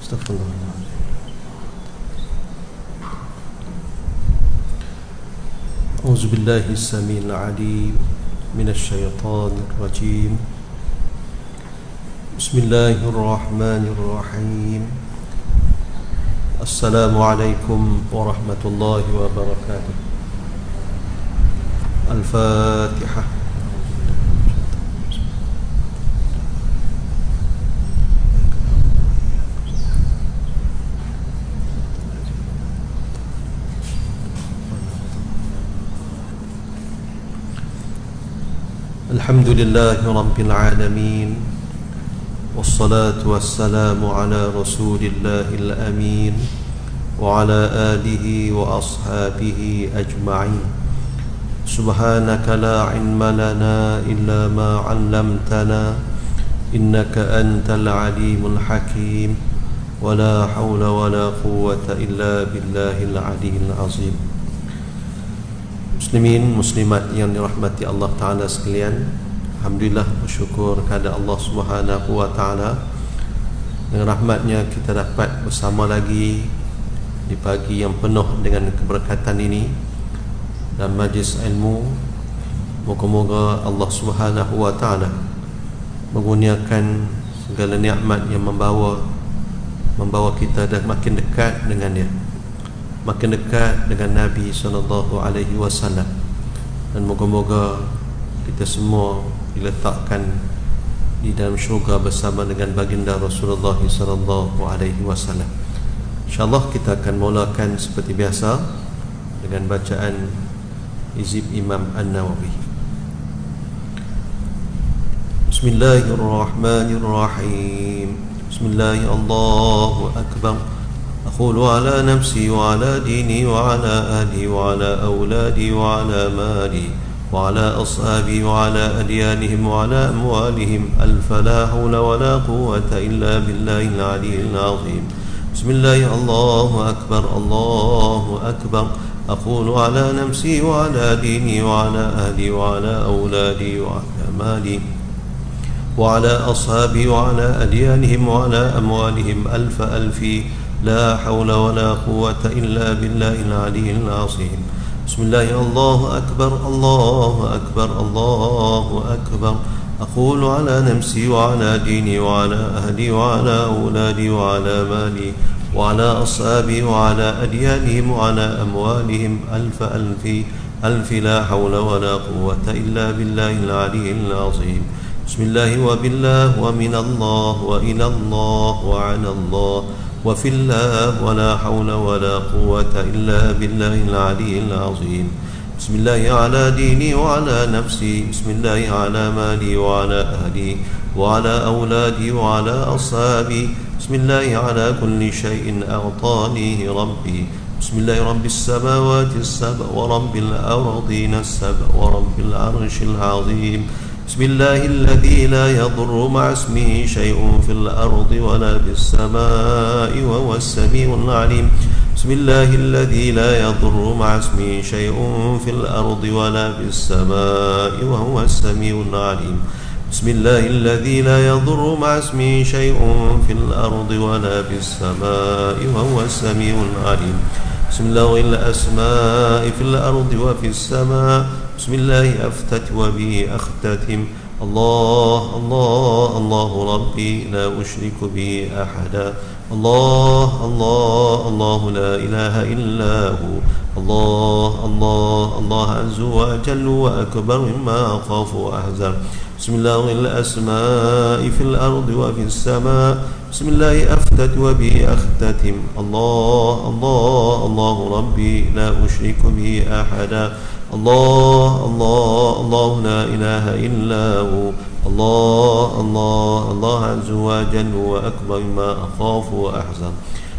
Astaghfirullah. A'udzu billahi as-sami'il 'alim minasy syaithanir rajim. Bismillahirrahmanirrahim. Assalamualaikum warahmatullahi wabarakatuh. Al-Fatihah. Alhamdulillahi Rabbil Alamin. Wassalatu wassalamu ala Rasulillahil Amin wa ala alihi wa ashabihi ajma'in. Subhanaka la ilma lana illa ma 'allamtana innaka antal alimul hakim. Wa la hawla wa la quwwata illa billahil aliyyil azim. Muslimin, muslimat yang dirahmati Allah Ta'ala sekalian, alhamdulillah, bersyukur kepada Allah Subhanahu Wa Ta'ala. Dengan rahmatnya kita dapat bersama lagi di pagi yang penuh dengan keberkatan ini dan majlis ilmu. Moga-moga Allah Subhanahu Wa Ta'ala mengurniakan segala nikmat yang membawa kita dan makin dekat dengan Dia, makin dekat dengan Nabi SAW, dan moga-moga kita semua diletakkan di dalam syurga bersama dengan baginda Rasulullah SAW. InsyaAllah kita akan mulakan seperti biasa dengan bacaan hizib Imam An-Nawawi. Bismillahirrahmanirrahim. Bismillahirrahmanirrahim. Allahu Akbar. أقول على نفسي وعلى ديني وعلى أهلي وعلى أولادي وعلى مالي وعلى أصحابي وعلى أديانهم وعلى أموالهم ألف لا حول ولا قوة إلا بالله العلي العظيم. بسم الله. الله أكبر. الله أكبر. أقول على نفسي وعلى ديني وعلى أهلي وعلى أولادي وعلى مالي وعلى أصحابي وعلى أديانهم وعلى أموالهم ألف ألف لا حول ولا قوة إلا بالله العلي العظيم. بسم الله. الله أكبر. الله أكبر. الله أكبر. أقول على نفسي وعلى ديني وعلى أهلي وعلى أولادي وعلى مالي وعلى أصحابي وعلى أديانهم وعلى أموالهم ألف ألف ألف لا حول ولا قوة إلا بالله العلي العظيم. بسم الله. وبالله ومن الله وإلى الله وعلى الله وفي الله ولا حول ولا قوة إلا بالله العلي العظيم. بسم الله. على ديني وعلى نفسي. بسم الله. على مالي وعلى أهلي وعلى أولادي وعلى أصحابي. بسم الله. على كل شيء أعطانيه ربي. بسم الله. رب السماوات السبع ورب الأرضين السبع ورب العرش العظيم. بسم الله الذي لا يضر مع اسمه شيء في الأرض ولا في السماء وهو السميع العليم. بسم الله الذي لا يضر مع اسمه شيء في الأرض ولا في السماء وهو السميع العليم. بسم الله الذي لا يضر مع اسمه شيء في الأرض ولا في السماء وهو السميع العليم. بسم الله. الأسماء في الأرض وفي السماء. بسم الله أفتت وبه أختتم. الله الله الله ربي لا أشرك به أحدا. الله الله الله لا إله إلا هو. الله الله الله عز وجل وأكبر مما أخاف وأحذر. بسم الله. الأسماء في الأرض وفي السماء. بسم الله أفتت وبه أختتم. الله الله الله ربي لا أشرك به أحدا. الله الله الله لا إله إلا هو. الله الله الله عز وجل وأكبر ما أخاف وأحزن.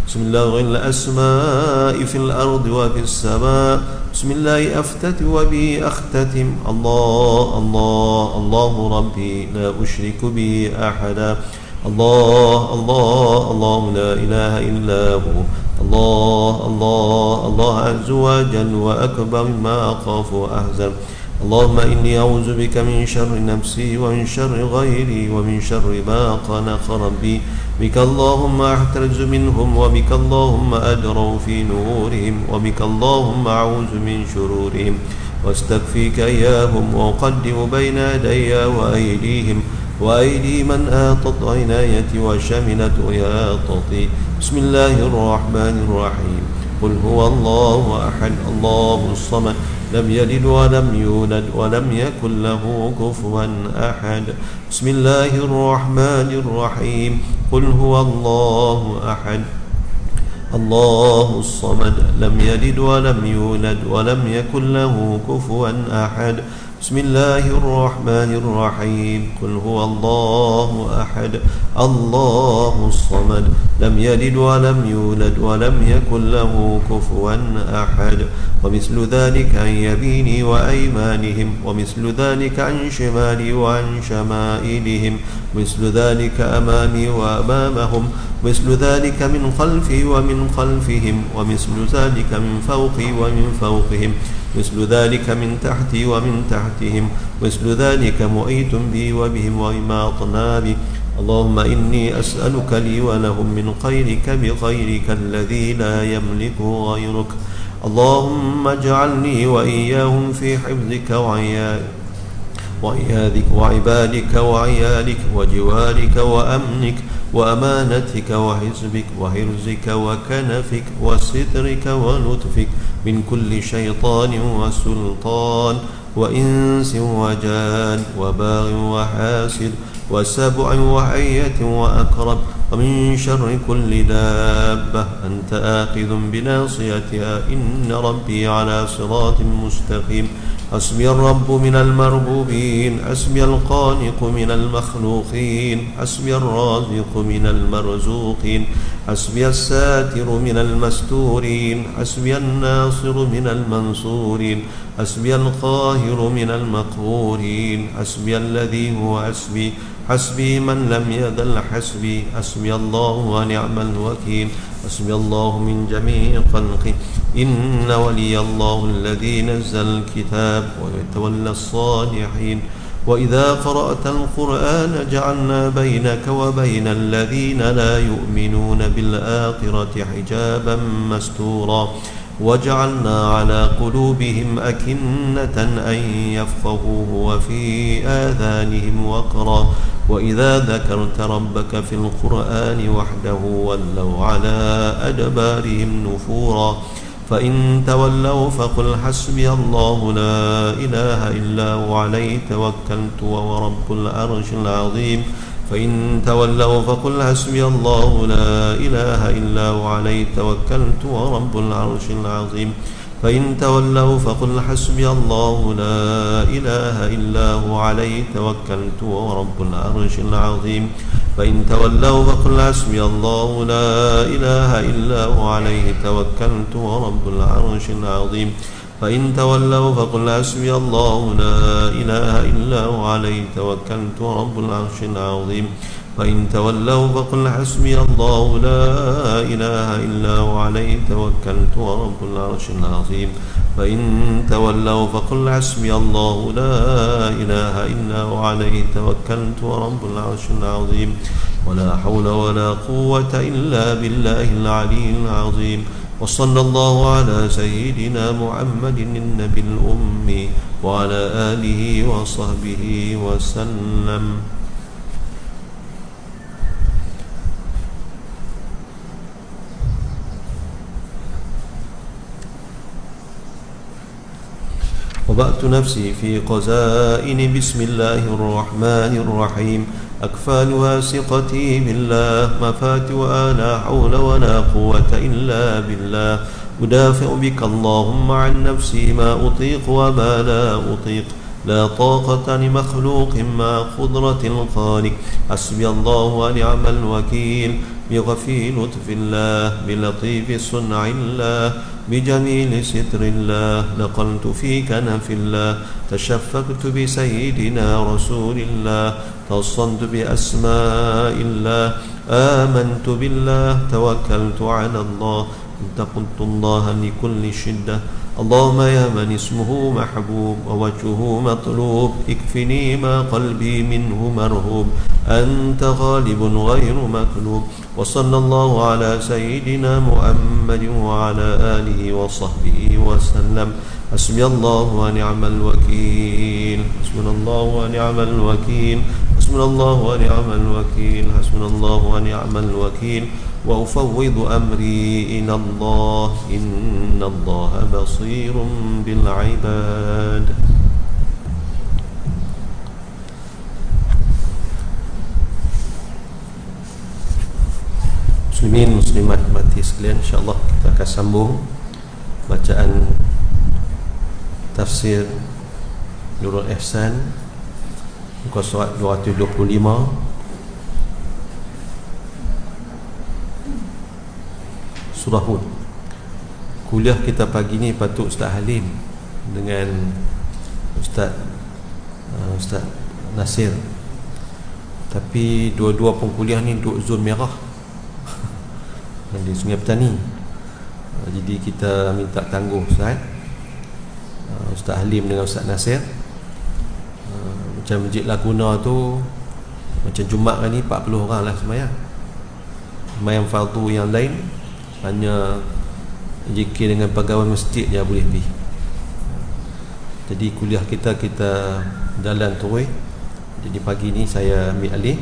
بسم الله. الأسماء في الأرض وفي السماء. بسم الله أفتت وبه أختتم. الله الله الله ربي لا أشرك به أحدا. الله الله الله لا إله إلا هو. الله الله الله عز وجل وأكبر ما أخاف وأحزن. اللهم إني أعوذ بك من شر نفسي ومن شر غيري ومن شر ما خلق ربي. بك اللهم أحترز منهم وبك اللهم أدروا في نورهم وبك اللهم أعوذ من شرورهم واستكفيك إياهم وأقدم بين يدي وأيديهم وأيدي من آطت عنايتي وشملت عياطتي. بسم الله الرحمن الرحيم. قل هو الله أحد الله الصمد لم يلد ولم يولد ولم يكن له كفوا أحد. بسم الله الرحمن الرحيم. قل هو الله أحد الله الصمد لم يلد ولم يولد ولم يكن له كفوا أحد. بسم الله الرحمن الرحيم. قل هو الله أحد الله الصمد لم يلد ولم يولد ولم يكن له كفوا أحد. ومثل ذلك عن يميني وأيمانهم ومثل ذلك عن شمالي وعن شمائلهم مثل ذلك أمامي وأمامهم مثل ذلك من خلفي ومن خلفهم ومثل ذلك من فوقي ومن فوقهم مثل ذلك من تحتي ومن تحتهم مثل ذلك محيط بي وبهم وبما أطنابي. اللهم إني أسألك لي ولهم من خيرك بخيرك الذي لا يملكه غيرك. اللهم اجعلني وإياهم في حفظك وعياذك وعبادك وعيالك وجوارك وأمنك وأمانتك وحزبك وحرزك وكنفك وسترك ولطفك من كل شيطان وسلطان وإنس وجان وباغ وحاسد وسبع وحية وأكرم ومن شر كل دابة أنت آخذ بناصيتها إن ربي على صراط مستقيم. حسبي الرب من المربوبين حسبي الخالق من المخلوقين حسبي الرازق من المرزوقين حسبي الساتر من المستورين حسبي الناصر من المنصورين حسبي القاهر من المقهورين حسبي الذي هو حسبي حسبي من لم يزل حسبي حسبي الله ونعم الوكيل. حسبي الله من جميع خلقه إن ولي الله الذي نزل الكتاب ويتولى الصالحين. وإذا قرأت القرآن جعلنا بينك وبين الذين لا يؤمنون بالآخرة حجابا مستورا وجعلنا على قلوبهم أكنة أن يفقهوه وفي آذانهم وقرا وإذا ذكرت ربك في القرآن وحده ولوا على أدبارهم نفورا. فإن تولوا فقل حسبي الله لا إله إلا هو عليه توكلت وهو رب العرش العظيم. فإن تولوا فقل حسبي الله لا إله إلا هو عليه توكلت وهو رب العرش العظيم. فإن تولوا فقل حسبي الله لا إله إلا هو عليه توكلت وهو رب العرش العظيم. فإن تولوا فقل حسبي الله لا إله إلا هو عليه توكلت وهو رب العرش العظيم. فإن تولوا فقل حسبي الله لا إله إلا هو عليه توكلت وهو رب العرش العظيم. فإن تولوا فقل حسبي الله لا إله إلا هو عليه توكلت وهو رب العرش العظيم. فإن تولوا فقل حسبي الله لا إله إلا هو عليه توكلت وهو رب العرش العظيم. ولا حول ولا قوة إلا بالله العلي العظيم. وصلى الله على سيدنا محمد النبي الأمي وعلى آله وصحبه وسلم. وبأت نفسي في قزائن بسم الله الرحمن الرحيم. أكفالها ثقتي بالله مفاتها لا حول ولا قوة إلا بالله. أدافع بك اللهم عن نفسي ما أطيق وما لا أطيق. لا طاقة لمخلوق مع قدرة الخالق. حسبي الله ونعم الوكيل. بغفي لطف الله بلطيف صنع الله بجميل ستر الله. نقلت في كنف الله. تشفقت بسيدنا رسول الله. توصلت بأسماء الله. آمنت بالله. توكلت على الله. قلت الله لكل شدة. اللهم يا من اسمه محبوب ووجهه مطلوب اكفني ما قلبي منه مرهوب أنت غالب غير مغلوب وصلى الله على سيدنا محمد وعلى آله وصحبه وسلم حسبي الله ونعم الوكيل حسبنا الله ونعم الوكيل حسبنا الله ونعم الوكيل حسبنا الله ونعم الوكيل وأفوض أمري إلى الله إن الله بصير بالعباد. Muslimin muslimat mati sekalian, insyaAllah kita akan sambung bacaan tafsir Nurul Ihsan muka surat 225 surah Hud. Kuliah kita pagi ni patut Ustaz Halim dengan Ustaz Nasir, tapi dua-dua pengkuliah ni duduk zon merah di Sungai Petani. Jadi kita minta tangguh Ustaz Halim dengan Ustaz Nasir. Macam Masjid Laguna tu, macam Jumaat ni 40 orang lah sembahyang fardu, yang lain hanya zikir dengan pegawai masjid je boleh pergi. Jadi kuliah kita dalam terus. Jadi pagi ni saya ambil alih.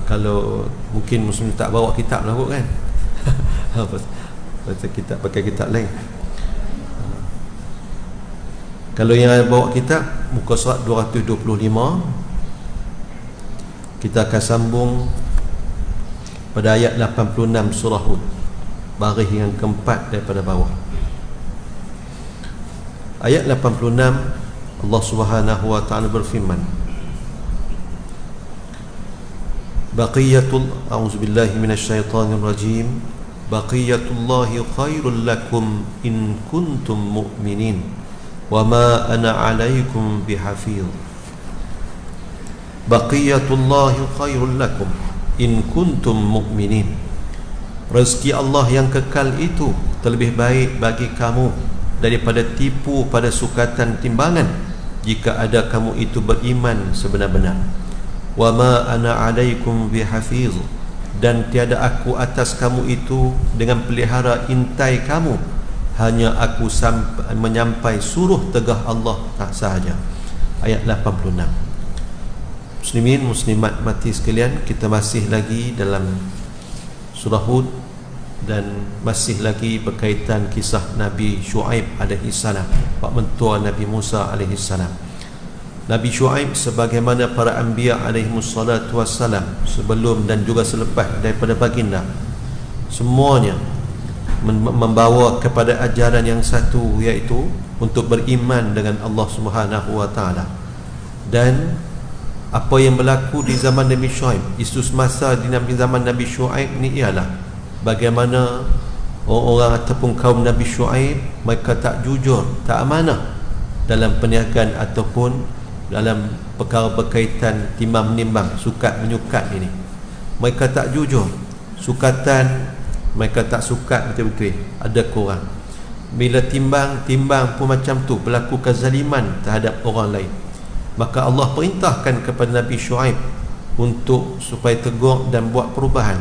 Kalau mungkin muslim tak bawa kitab lah kot kan. Pakai kitab lain. Kalau yang bawa kitab, muka surat 225, kita akan sambung pada ayat 86 surah Hud, baris yang keempat daripada bawah. Ayat 86, Allah Subhanahu wa taala berfirman, Baqiyatul a'udzubillahi minasyaitonir rajim, baqiyatullahi khairul lakum in kuntum mu'minin wa ma ana 'alaikum bihafiz. Baqiyatullahi khairul lakum in kuntum mu'minin. Rezeki Allah yang kekal itu terlebih baik bagi kamu daripada tipu pada sukatan timbangan, jika ada kamu itu beriman sebenar-benar. Wa ma ana 'alaikum bihafiz, dan tiada aku atas kamu itu dengan pelihara intai kamu, hanya aku menyampai suruh tegah Allah tak sahaja. Ayat 86. Muslimin muslimat mati sekalian, kita masih lagi dalam surah Hud dan masih lagi berkaitan kisah Nabi Shu'aib alaihi salam, pak mentua Nabi Musa alaihi salam. Nabi Shu'aib sebagaimana para anbiya alaihi wassalatu wassalam sebelum dan juga selepas daripada baginda, semuanya membawa kepada ajaran yang satu, iaitu untuk beriman dengan Allah Subhanahu wa taala. Dan apa yang berlaku di zaman Nabi Shu'aib, isu semasa di zaman Nabi Shu'aib ni ialah bagaimana orang-orang ataupun kaum Nabi Shu'aib mereka tak jujur, tak amanah dalam perniagaan ataupun dalam perkara berkaitan timbang menimbang, sukat menyukat ini. Mereka tak jujur, sukatan mereka tak sukat betul-betul, ada kurang. Bila timbang pun macam tu, berlaku kezaliman terhadap orang lain. Maka Allah perintahkan kepada Nabi Shu'aib untuk supaya tegur dan buat perubahan,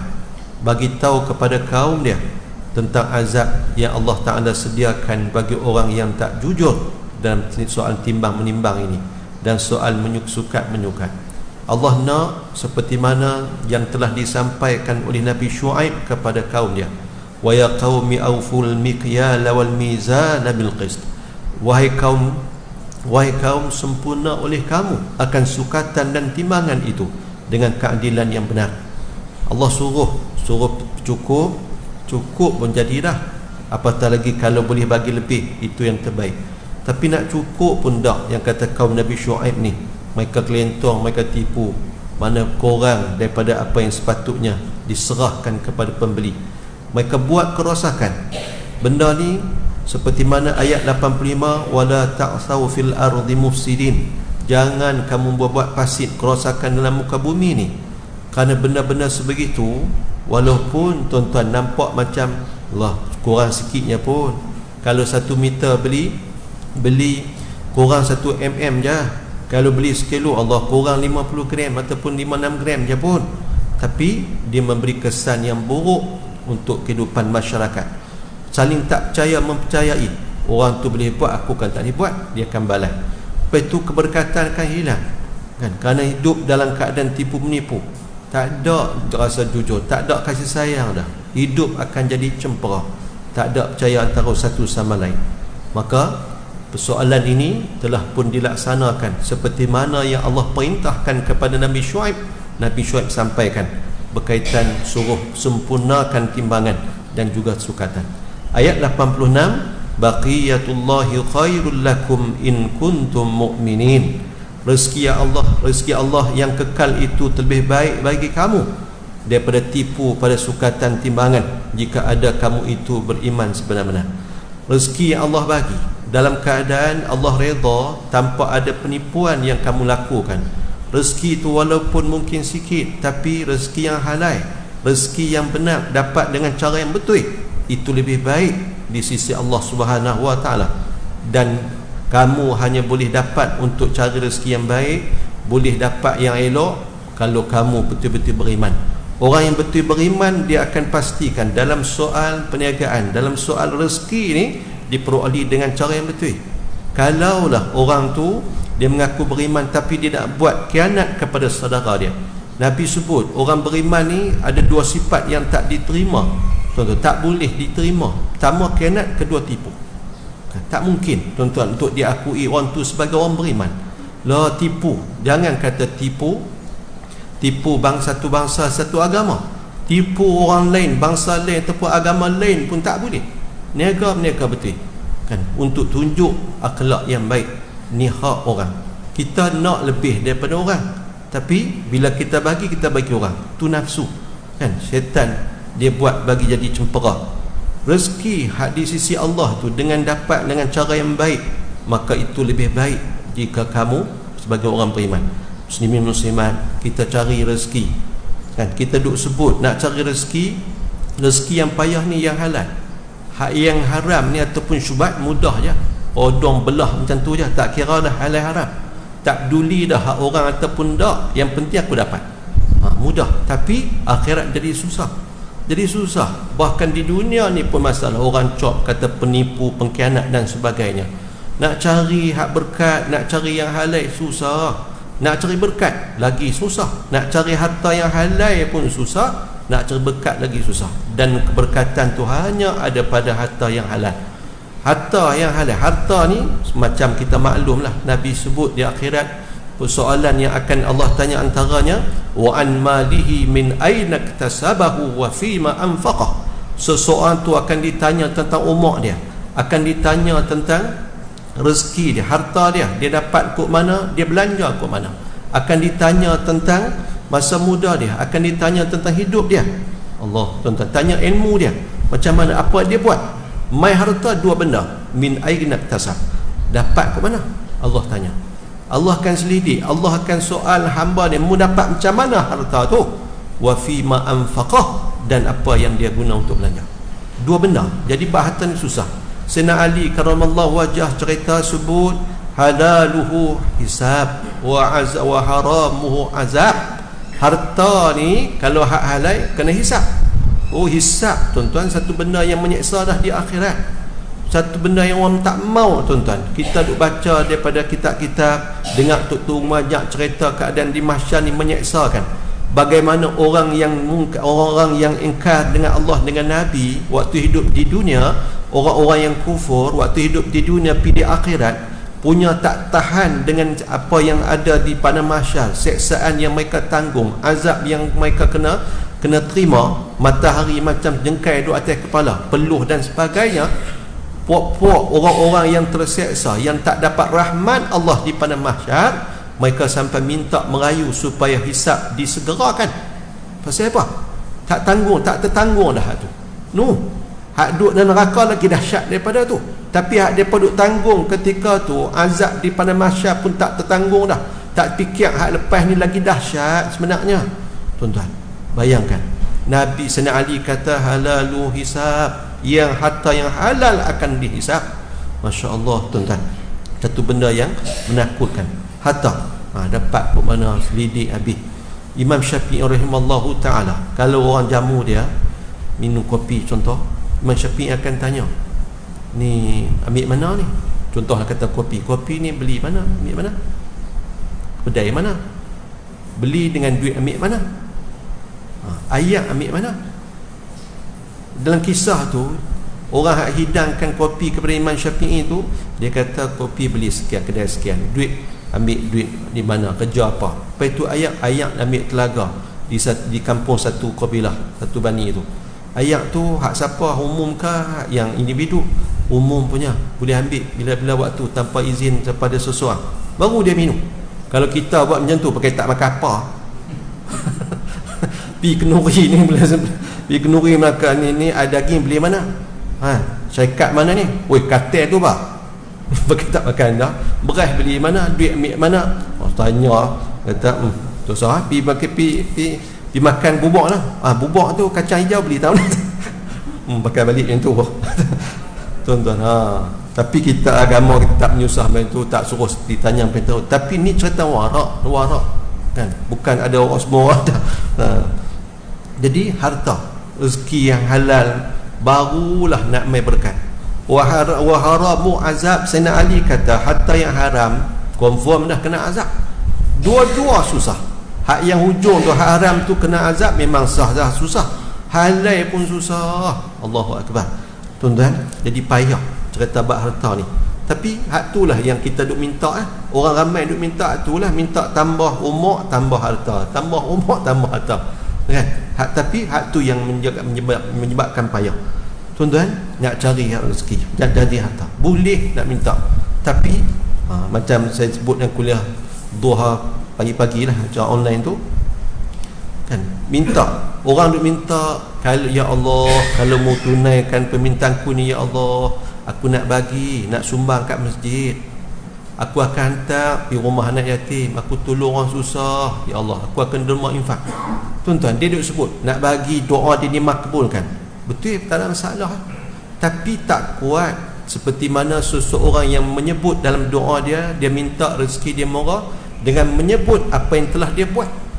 bagi tahu kepada kaum dia tentang azab yang Allah Ta'ala sediakan bagi orang yang tak jujur dalam soal timbang menimbang ini dan soal sukat menyukat. Allah nak seperti mana yang telah disampaikan oleh Nabi Shu'aib kepada kaum dia, wa ya qaumi awful miqyala wal mizana bil qist. Wahai kaum, sempurna oleh kamu akan sukatan dan timbangan itu dengan keadilan yang benar. Allah suruh cukup pun jadi dah, apatah lagi kalau boleh bagi lebih, itu yang terbaik. Tapi nak cukup pun tak, yang kata kaum Nabi Shu'aib ni, mereka kelentong, mereka tipu, mana kurang daripada apa yang sepatutnya diserahkan kepada pembeli. Mereka buat kerosakan. Benda ni seperti mana ayat 85, wala ta'thaw fil ardi mufsidin, jangan kamu buat pasit kerosakan dalam muka bumi ni. Kerana benda-benda sebegitu, walaupun tuan-tuan nampak macam Allah kurang sikitnya pun, Kalau 1 meter beli kurang 1 mm je. Kalau beli sekilo, Allah, kurang 50 gram ataupun 5-6 gram je pun, tapi dia memberi kesan yang buruk untuk kehidupan masyarakat. Saling tak percaya mempercayai. Orang tu boleh buat, aku kan tak boleh buat, dia akan balas. Lepas tu keberkatan akan hilang kan, kerana hidup dalam keadaan tipu menipu. Tak ada rasa jujur, tak ada kasih sayang dah. Hidup akan jadi cempera, tak ada percaya antara satu sama lain. Maka persoalan ini telah pun dilaksanakan seperti mana yang Allah perintahkan kepada Nabi Syuaib. Nabi Syuaib sampaikan berkaitan suruh sempurnakan timbangan dan juga sukatan. Ayat 86, baqiyatullahi khairul lakum in kuntum mu'minin. Rezeki Allah yang kekal itu lebih baik bagi kamu daripada tipu pada sukatan timbangan, jika ada kamu itu beriman sebenar-benar. Rezeki yang Allah bagi dalam keadaan Allah redha, tanpa ada penipuan yang kamu lakukan. Rezeki itu walaupun mungkin sikit, tapi rezeki yang halal, rezeki yang benar, dapat dengan cara yang betul, itu lebih baik di sisi Allah Subhanahu wa taala. Dan kamu hanya boleh dapat untuk cari rezeki yang baik, boleh dapat yang elok kalau kamu betul-betul beriman. Orang yang betul beriman, dia akan pastikan dalam soal perniagaan, dalam soal rezeki ni diperoleh dengan cara yang betul. Kalaulah orang tu dia mengaku beriman tapi dia nak buat khianat kepada saudara dia, Nabi sebut orang beriman ni ada 2 sifat yang tak diterima. Tuan-tuan, tak boleh diterima. Pertama khianat, kedua tipu. Tak mungkin tuan-tuan untuk diakui orang tu sebagai orang beriman. Lah, tipu, jangan kata tipu bangsa satu bangsa satu agama, tipu orang lain, bangsa lain ataupun agama lain pun tak boleh. Niaga betul kan, untuk tunjuk akhlak yang baik. Ni hak orang. Kita nak lebih daripada orang, tapi bila kita bagi orang. Tu nafsu kan, syaitan dia buat bagi jadi cempera. Rezeki hak di sisi Allah tu dengan dapat dengan cara yang baik, maka itu lebih baik jika kamu sebagai orang beriman. Muslimin muslimat, kita cari rezeki kan, kita duk sebut nak cari rezeki yang payah ni yang halal. Hak yang haram ni ataupun syubhat mudah je, odong belah macam tu je, tak kira dah halal haram, tak peduli dah hak orang ataupun tak, yang penting aku dapat. Mudah, tapi akhirat jadi susah. Bahkan di dunia ni pun masalah. Orang cop kata penipu, pengkhianat dan sebagainya. Nak cari hak berkat, nak cari yang halal susah. Nak cari berkat lagi susah. Nak cari harta yang halal pun susah. Nak cari berkat lagi susah. Dan keberkatan tu hanya ada pada harta yang halal. Harta yang halal. Harta ni macam kita maklum lah, Nabi sebut di akhirat persoalan yang akan Allah tanya antaranya, wa an malihi min aina iktasabahu wa fima anfaqah. Seseorang tu akan ditanya tentang umur dia, akan ditanya tentang rezeki dia, harta dia dapat kok mana, dia belanja kok mana. Akan ditanya tentang masa muda dia, akan ditanya tentang hidup dia. Allah, tuan-tuan, tanya ilmu dia macam mana, apa dia buat. Mai harta 2 benda, min aina iktasab, dapat kok mana, Allah tanya. Allah akan selidik, Allah akan soal hamba dia, mu dapat macam mana harta tu, wa fi ma anfaqah, dan apa yang dia guna untuk belanja. 2 benda. Jadi bahasan susah. Sayyidina Ali karamallahu wajah cerita sebut halaluhu hisab wa haramuhu azab. Harta ni kalau hak halal kena hisab. Hisab tuan-tuan, satu benda yang menyeksa dah di akhirat. Satu benda yang orang tak mau tuan-tuan. Kita duk baca daripada kitab-kitab, dengar Tok Tu banyak cerita keadaan di mahsyar ni menyeksakan. Bagaimana orang yang ingkar dengan Allah, dengan Nabi waktu hidup di dunia, orang-orang yang kufur waktu hidup di dunia, pergi di akhirat punya tak tahan dengan apa yang ada di padang mahsyar, seksaan yang mereka tanggung, azab yang mereka kena terima, matahari macam jengkai duk atas kepala, peluh dan sebagainya. Puak-puak orang-orang yang terseksa, yang tak dapat rahmat Allah di padang mahsyar, mereka sampai minta merayu supaya hisab disegerakan. Pasal apa? Tak tertanggung dah hak tu. Hak duduk dalam neraka lagi dahsyat daripada tu. Tapi hak depa duk tanggung ketika tu, azab di padang mahsyar pun tak tertanggung dah. Tak fikir hak lepas ni lagi dahsyat sebenarnya. Tuan-tuan, bayangkan Nabi Sayyidina Ali kata halalu hisab, yang harta yang halal akan dihisap. Masya Allah tuan-tuan, satu benda yang menakutkan, harta dapat pun mana selidik habis. Imam Syafi'i rahimallahu ta'ala, kalau orang jamu dia minum kopi contoh, Imam Syafi'i akan tanya, ni ambil mana ni? Contohlah kata kopi ni beli mana? Ambil mana? Kedai mana? Beli dengan duit ambil mana? Ayat ambil mana? Dalam kisah tu, orang yang hidangkan kopi kepada Imam Syafi'i tu, dia kata kopi beli sekian, kedai sekian, duit ambil duit di mana, kerja apa. Lepas itu ayat ambil telaga di kampung satu kabilah, satu bani itu. Ayat tu hak siapa, umum ke yang individu? Umum punya, boleh ambil bila-bila waktu tanpa izin kepada seseorang, baru dia minum. Kalau kita buat macam tu pakai tak makan apa pi kenuri ni, pi kenuri makan ni ada daging beli mana? Syarikat mana ni? Oi, katil tu bah pakai tak makan dah. Beras beli mana? Duit ambil mana? Tanya, kata tu sah pi makan bubuk lah. Bubuk tu kacang hijau beli tahu pakai balik yang tu tuan-tuan. Tapi kita agama kita tak menyusah macam tu, tak suruh ditanya macam tu. Tapi ni cerita warak kan, bukan ada orang semua ada. Jadi harta rezeki yang halal barulah nak mai berkat. Wa haramu azab. Sayyidina Ali kata harta yang haram confirm dah kena azab. Dua-dua susah. Hak yang hujung tu, hak haram tu kena azab memang sah dah susah. Halal pun susah. Allahu akbar. Tuan-tuan, jadi payah cerita bab harta ni. Tapi hak itulah yang kita duk minta. Orang ramai duk minta itulah, minta tambah umur, tambah harta, tambah umur, tambah harta. Kan? Tapi hak tu yang menyebabkan payah. Tuan-tuan, nak cari rezeki dan jadi harta, boleh nak minta. Tapi macam saya sebut dalam kuliah duha pagi-pagi lah, macam online tu kan, minta. Orang duk minta, kalau ya Allah, kalau mau tunaikan permintaanku ni ya Allah, aku nak bagi, nak sumbang kat masjid, aku akan hantar pergi rumah anak yatim, aku tolong orang susah ya Allah, aku akan derma infak. Tuan-tuan, dia duk sebut nak bagi, doa dia dimakbulkan, betul, tak ada masalah. Tapi tak kuat seperti mana seseorang yang menyebut dalam doa dia minta rezeki dia murah dengan menyebut apa yang telah dia buat.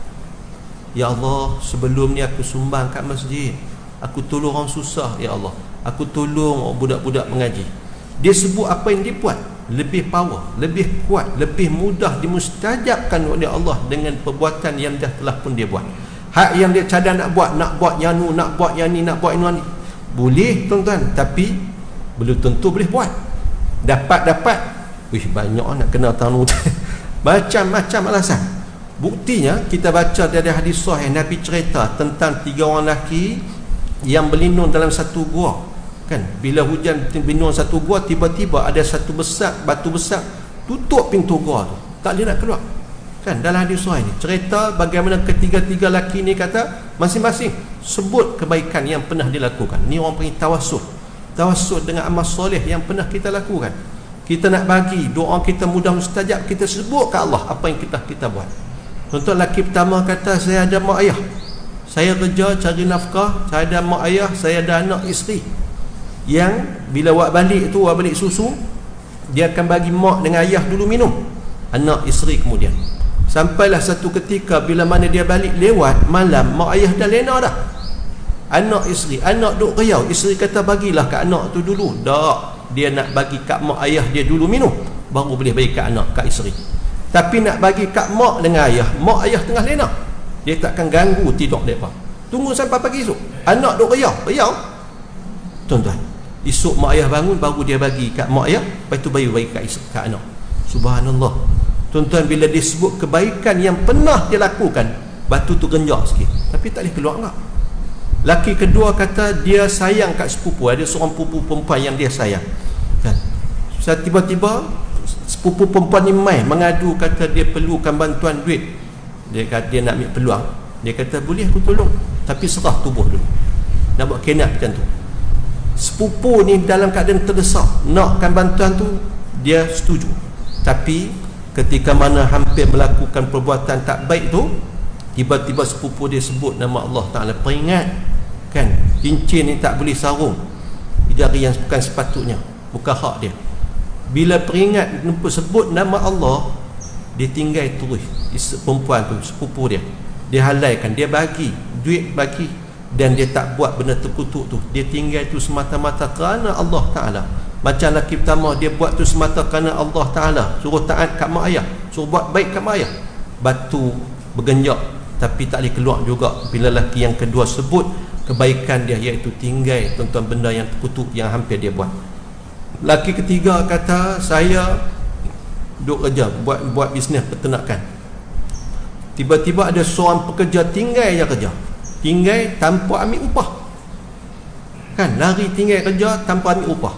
Ya Allah, sebelum ni aku sumbang kat masjid, aku tolong orang susah ya Allah, aku tolong budak-budak mengaji. Dia sebut apa yang dia buat, lebih power, lebih kuat, lebih mudah dimustajabkan oleh Allah dengan perbuatan yang dah telah pun dia buat. Hak yang dia cadang nak buat yang nu, nak buat yang ni, nak buat yang ni, boleh tuan-tuan, tapi belum tentu boleh buat. Dapat banyak nak kena tanu macam-macam alasan. Buktinya kita baca dari hadis sahih, Nabi cerita tentang 3 orang lelaki yang berlindung dalam satu gua kan. Bila hujan berlindung satu gua, tiba-tiba ada satu batu besar tutup pintu gua tu, tak boleh nak keluar kan. Dalam hadis sahih ni cerita bagaimana ketiga-tiga lelaki ni kata masing-masing sebut kebaikan yang pernah dilakukan. Ni orang panggil tawassul dengan amal soleh yang pernah kita lakukan. Kita nak bagi, doa kita mudah mustajab, kita sebut ke Allah apa yang kita buat. Contoh lelaki pertama kata, saya ada mak ayah, saya kerja cari nafkah, saya ada mak ayah, saya ada anak isteri, yang bila wak balik susu, dia akan bagi mak dengan ayah dulu minum, anak isteri kemudian. Sampailah satu ketika bila mana dia balik lewat malam, mak ayah dah lena dah. Anak isteri, anak duk riau, isteri kata bagilah kat anak tu dulu. Tak, dia nak bagi kat mak ayah dia dulu minum, baru boleh bagi kat anak, kat isteri. Tapi nak bagi kat mak dengan ayah, mak ayah tengah lena, dia takkan ganggu tidur mereka. Tunggu sampai pagi esok, anak duk riau. Tuan-tuan, esok mak ayah bangun, baru dia bagi kat mak ayah, lepas tu baru bagi kat anak. Subhanallah. Tuan-tuan, bila disebut kebaikan yang pernah dia lakukan, batu tu genjak sikit, tapi tak boleh keluar enggak. Laki kedua kata dia sayang kat sepupu, ada seorang sepupu perempuan yang dia sayang kan. Tiba-tiba sepupu perempuan ni mai mengadu, kata dia perlukan bantuan duit. Dia kata dia nak ambil peluang, dia kata boleh aku tolong, tapi serah tubuh dulu. Nak buat kenap macam tu. Sepupu ni dalam keadaan terdesak, nakkan bantuan tu, dia setuju. Tapi ketika mana hampir melakukan perbuatan tak baik tu, tiba-tiba sepupu dia sebut nama Allah Ta'ala. Peringat kan, cincin ni tak boleh sarung, jari yang bukan sepatutnya, bukan hak dia. Bila peringat sebut nama Allah, dia tinggal terus perempuan tu, sepupu dia, dia halaikan, dia bagi duit, bagi, dan dia tak buat benda terkutuk tu. Dia tinggal tu semata-mata kerana Allah Ta'ala. Macam lelaki pertama, dia buat tu semata kerana Allah Ta'ala, suruh taat kat mak ayah, suruh buat baik kat mak ayah. Batu bergenjak tapi tak boleh keluar juga bila lelaki yang kedua sebut kebaikan dia, iaitu tinggal tuan-tuan benda yang terkutuk yang hampir dia buat. Lelaki ketiga kata, saya duduk kerja, buat bisnes peternakan. Tiba-tiba ada seorang pekerja tinggal je kerja, tinggal tanpa ambil upah, kan, lari tinggal kerja tanpa ambil upah.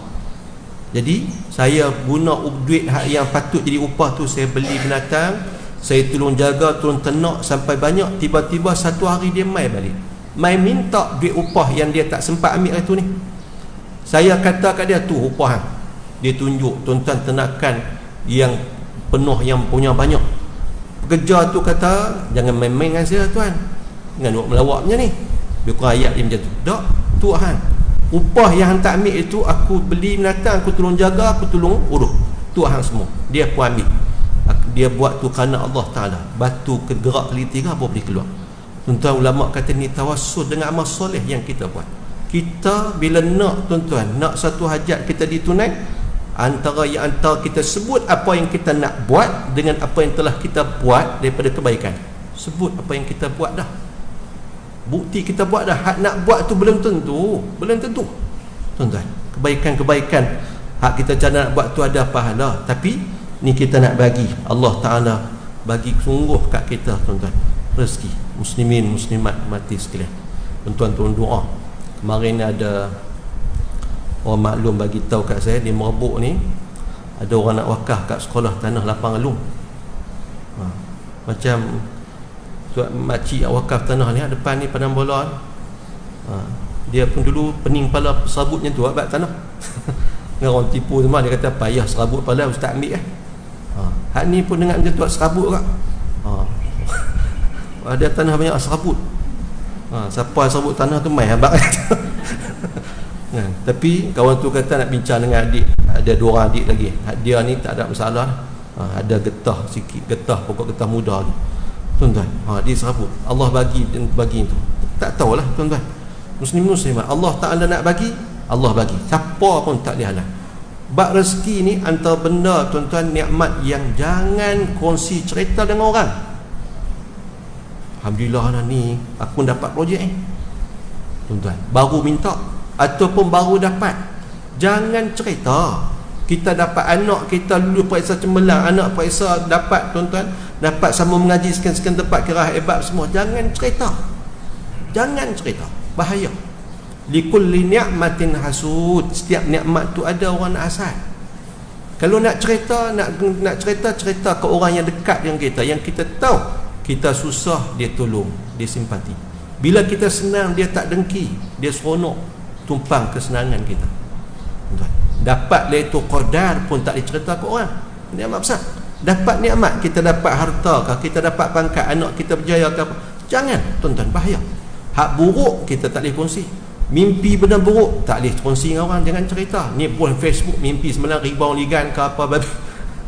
Jadi saya guna duit yang patut jadi upah tu, saya beli binatang, saya tolong jaga, tolong ternak sampai banyak. Tiba-tiba satu hari dia mai balik, mai minta duit upah yang dia tak sempat ambil hari tu ni. Saya kata kat dia, tu upah. Dia tunjuk tuan-tuan ternakan yang penuh, yang punya banyak. Pekerja tu kata, jangan main-main dengan saya tuan, jangan buat melawak macam ni. Dia kurang ayat dia macam tu. Tak, tu upah yang hang tak ambil itu, aku beli binatang, aku tolong jaga, aku tolong urus, tu hang semua dia pun ambil. Dia buat tu kerana Allah Ta'ala. Batu kegerak kali 3 baru boleh keluar. Tuan-tuan, ulama kata ni tawassul dengan amal soleh yang kita buat. Kita bila nak, tuan-tuan, nak satu hajat kita ditunai, antara kita sebut apa yang kita nak buat dengan apa yang telah kita buat daripada kebaikan. Sebut apa yang kita buat dah, bukti kita buat dah. Hak nak buat tu belum tentu tuan-tuan. Kebaikan-kebaikan hak kita cara nak buat tu ada pahala, tapi ni kita nak bagi, Allah Ta'ala bagi sungguh kat kita, tuan-tuan, rezeki. Muslimin muslimat mati sekalian, tuan-tuan tolong doa. Kemarin ada orang maklum bagi tahu kat saya, di Merbuk ni ada orang nak wakaf kat sekolah tanah lapang alung. Macam tuan makcik wakaf tanah ni depan ni padang bola. Dia pun dulu pening kepala serabutnya tu abad tanah. Dengan orang tipu semua, dia kata payah serabut kepala ustaz ambil hak ni pun dengar macam tu serabut kak. Ada tanah banyak serabut. Siapa serabut tanah tu mai abang. Tapi kawan tu kata nak bincang dengan adik, ada 2 orang adik lagi. Dia ni tak ada masalah, ada getah sikit, pokok getah muda lagi, tuan-tuan. Dia serabut, Allah bagi tu, tak tahulah tuan-tuan. Muslimat, Allah Ta'ala nak bagi, Allah bagi, siapa pun tak boleh halang. Bab rezeki ni antara benda, tuan-tuan, nikmat yang jangan kongsi cerita dengan orang. Alhamdulillah lah ni aku dapat projek tuan-tuan, baru minta ataupun baru dapat, jangan cerita. Kita dapat anak kita lulus periksa cemerlang, anak periksa dapat, tuan-tuan, dapat sama mengaji sekian-sekian tempat, kira hebat semua, jangan cerita, bahaya. Likulli ni'matin hasud, setiap nikmat tu ada orang nak hasad. Kalau nak cerita, nak cerita ke orang yang dekat dengan kita, yang kita tahu kita susah, dia tolong, dia simpati. Bila kita senang, dia tak dengki, dia seronok, tumpang kesenangan kita. Dapat Lailatul Qadar pun tak dicerita ke orang, nikmat besar. Dapat nikmat, kita dapat harta ke, kita dapat pangkat, anak kita berjaya ke apa, jangan, tuan-tuan, bahaya. Hak buruk kita tak boleh kongsi. Mimpi benda buruk tak boleh kongsi dengan orang, jangan cerita. Ni pun Facebook mimpi semalam rebound ligan ke apa babi,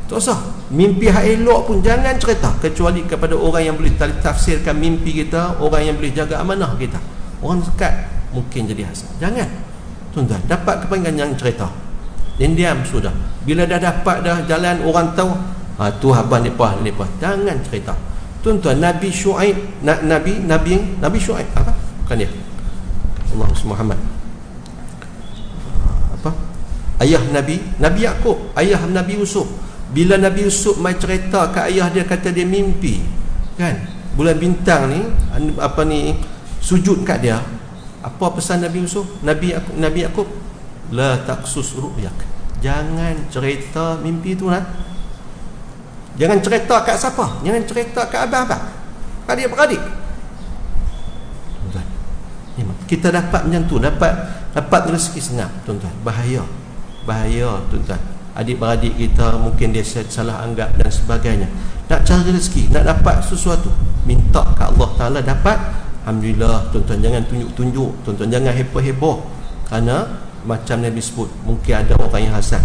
tak usah. Mimpi hak elok pun jangan cerita, kecuali kepada orang yang boleh tafsirkan mimpi kita, orang yang boleh jaga amanah kita, orang dekat mungkin jadi hasad. Jangan, tuan-tuan, dapat kepentingan jangan cerita, dan diam sudah. Bila dah dapat dah jalan, orang tahu, tu abang lepas, jangan cerita. Tuan-tuan, Nabi Syuaib, Nabi Syuaib apa? Bukan dia, Allah Muhammad, apa? Ayah Nabi Yaqub, ayah Nabi Yusuf. Bila Nabi Yusuf mai cerita ke ayah dia, kata dia mimpi, kan, bulan bintang ni apa ni sujud kat dia. Apa pesan Nabi Yusuf, Nabi Yaqub? La taqsus ru'yak, jangan cerita mimpi tu lah. Jangan cerita kat siapa, jangan cerita kat abang-abang, adik-beradik. Kita dapat macam tu, dapat rezeki senang, tuan-tuan, bahaya, tuan-tuan. Adik-beradik kita mungkin dia salah anggap dan sebagainya. Nak cari rezeki, nak dapat sesuatu, minta ke Allah Ta'ala, dapat, alhamdulillah, tuan-tuan. Jangan tunjuk-tunjuk, tuan-tuan, jangan heboh-heboh, kerana macam Nabi sebut, mungkin ada orang yang hasad.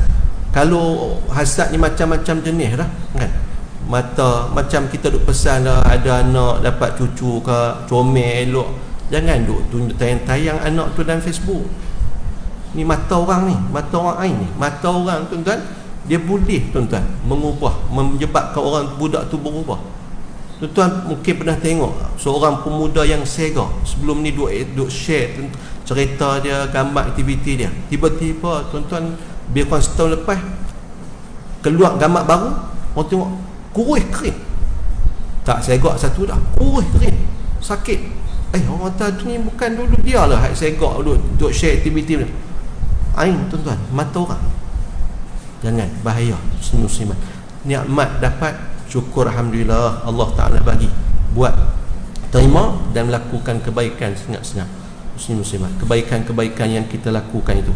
Kalau hasad ni macam-macam jenis dah kan. Mata macam kita duk pesan lah, ada anak dapat cucu ke, comel elok, jangan duk tunjuk tayang-tayang anak tu dalam Facebook. Ni mata orang ni, mata orang lain ni, mata orang tuan-tuan, dia boleh tuan-tuan mengubah, menyebabkan orang budak tu berubah. Tuan-tuan mungkin pernah tengok seorang pemuda yang sega, sebelum ni duk share cerita dia, gambar aktiviti dia, tiba-tiba tuan-tuan lebih kurang setahun lepas keluar gambar baru, orang tengok kurus kering, tak segak satu dah, kurus kering, sakit. Orang kata ni bukan dulu dia lah segak duk share aktiviti dia. Ain tuan-tuan, mata orang. Jangan, bahaya muslimat. Nikmat dapat, syukur alhamdulillah Allah Ta'ala bagi, buat, terima dan melakukan kebaikan senyap-senyap. Muslimat, kebaikan-kebaikan yang kita lakukan itu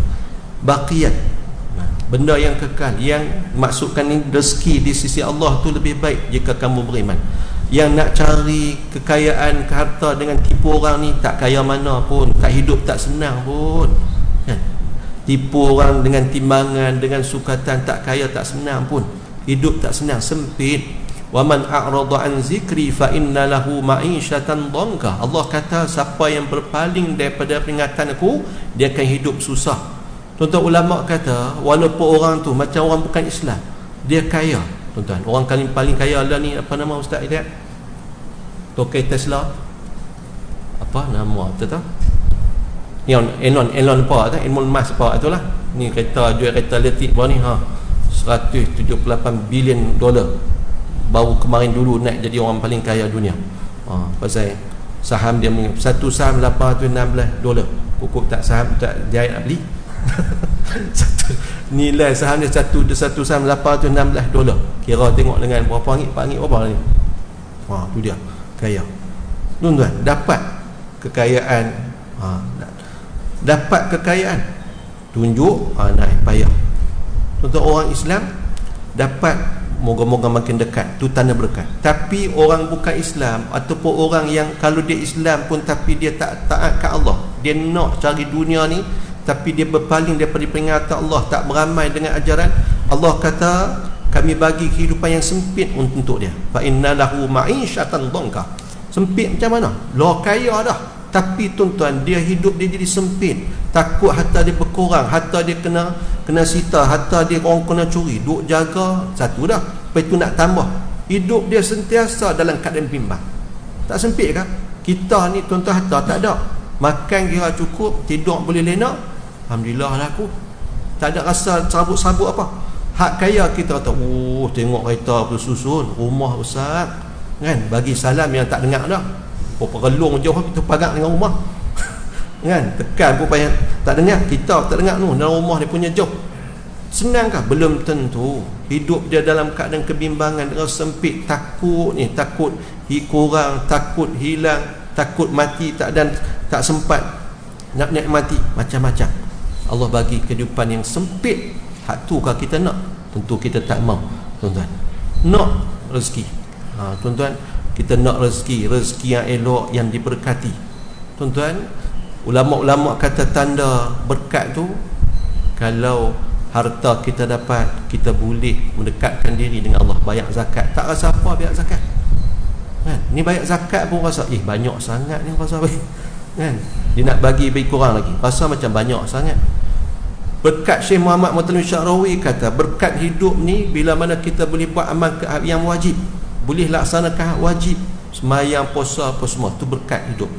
baqiyat, benda yang kekal, yang maksudkan ni rezeki di sisi Allah tu lebih baik jika kamu beriman. Yang nak cari kekayaan, harta dengan tipu orang ni, tak kaya mana pun, kat hidup tak senang pun kan? Tipu orang dengan timbangan, dengan sukatan, tak kaya tak senang pun, hidup tak senang, sempit. Wa man a'rada an zikri fa inna lahu ma'isyatan dhanka. Allah kata siapa yang berpaling daripada peringatan aku, dia akan hidup susah. Tuan-tuan, ulama kata walaupun orang tu macam orang bukan Islam, dia kaya. Tuan-tuan, orang paling kaya lah ni, apa nama Ustaz Hidayat? Tokai Tesla, apa nama tu tak? Elon apa tu? Elon Musk apa tu lah. Ni kereta, jual kereta elektrik baru ni, 178 bilion dolar. Baru kemarin dulu naik jadi orang paling kaya dunia. Pasal saham dia, satu saham 816 dolar. Pokok tak saham tak dia nak beli. Nilai saham dia satu saham 816 dolar. Kira tengok dengan berapa ringgit, berapa ni. Tu dia kaya. Tuan-tuan, dapat kekayaan, dapat kekayaan, tunjuk naik payah. Tuan-tuan, orang Islam dapat, moga-moga makin dekat, tu tanda berkat. Tapi orang bukan Islam ataupun orang yang kalau dia Islam pun tapi dia tak taat ke Allah, dia nak cari dunia ni tapi dia berpaling daripada peringatan Allah, tak beramai dengan ajaran Allah. Kata kami bagi kehidupan yang sempit untuk dia. Fa inna lahu ma'isyatan dhanka. Sempit macam mana? Lah kaya dah, tapi tuan-tuan, dia hidup dia jadi sempit. Takut harta dia berkurang, harta dia kena sita, harta dia orang kena curi. Duk jaga satu dah, lepas tu nak tambah. Hidup dia sentiasa dalam keadaan bimbang. Tak sempit kan? Kita ni tuan-tuan, harta tak ada, makan kira cukup, tidur boleh lena, alhamdulillah lah aku. Tak ada rasa sabuk-sabuk apa. Hak kaya kita kata, tengok kereta bersusun, rumah besar kan, bagi salam yang tak dengar dah. Perelung jauh kita pagar dengan rumah kan, tekan pun payah tak dengar, kita tak dengar tu, dalam rumah dia punya jauh. Senangkah? Belum tentu. Hidup dia dalam keadaan kebimbangan, dengan sempit, takut kurang, takut hilang, takut mati, tak sempat nak nikmati, macam-macam. Allah bagi kehidupan yang sempit. Hak tu kalau kita nak, tentu kita tak mau. Tuan-tuan, nak rezeki, tuan-tuan, kita nak rezeki yang elok, yang diberkati. Tuan-tuan, ulama-ulama kata tanda berkat tu, kalau harta kita dapat, kita boleh mendekatkan diri dengan Allah. Bayar zakat, tak rasa apa bayar zakat kan? Ni bayar zakat pun rasa banyak sangat ni, rasa kan? Dia nak bagi kurang lagi, rasa macam banyak sangat. Berkat Syekh Muhammad Muttalib Syarawi kata, berkat hidup ni bila mana kita boleh buat amal yang wajib, boleh laksanakan wajib, semayang, puasa apa semua, tu berkat hidup.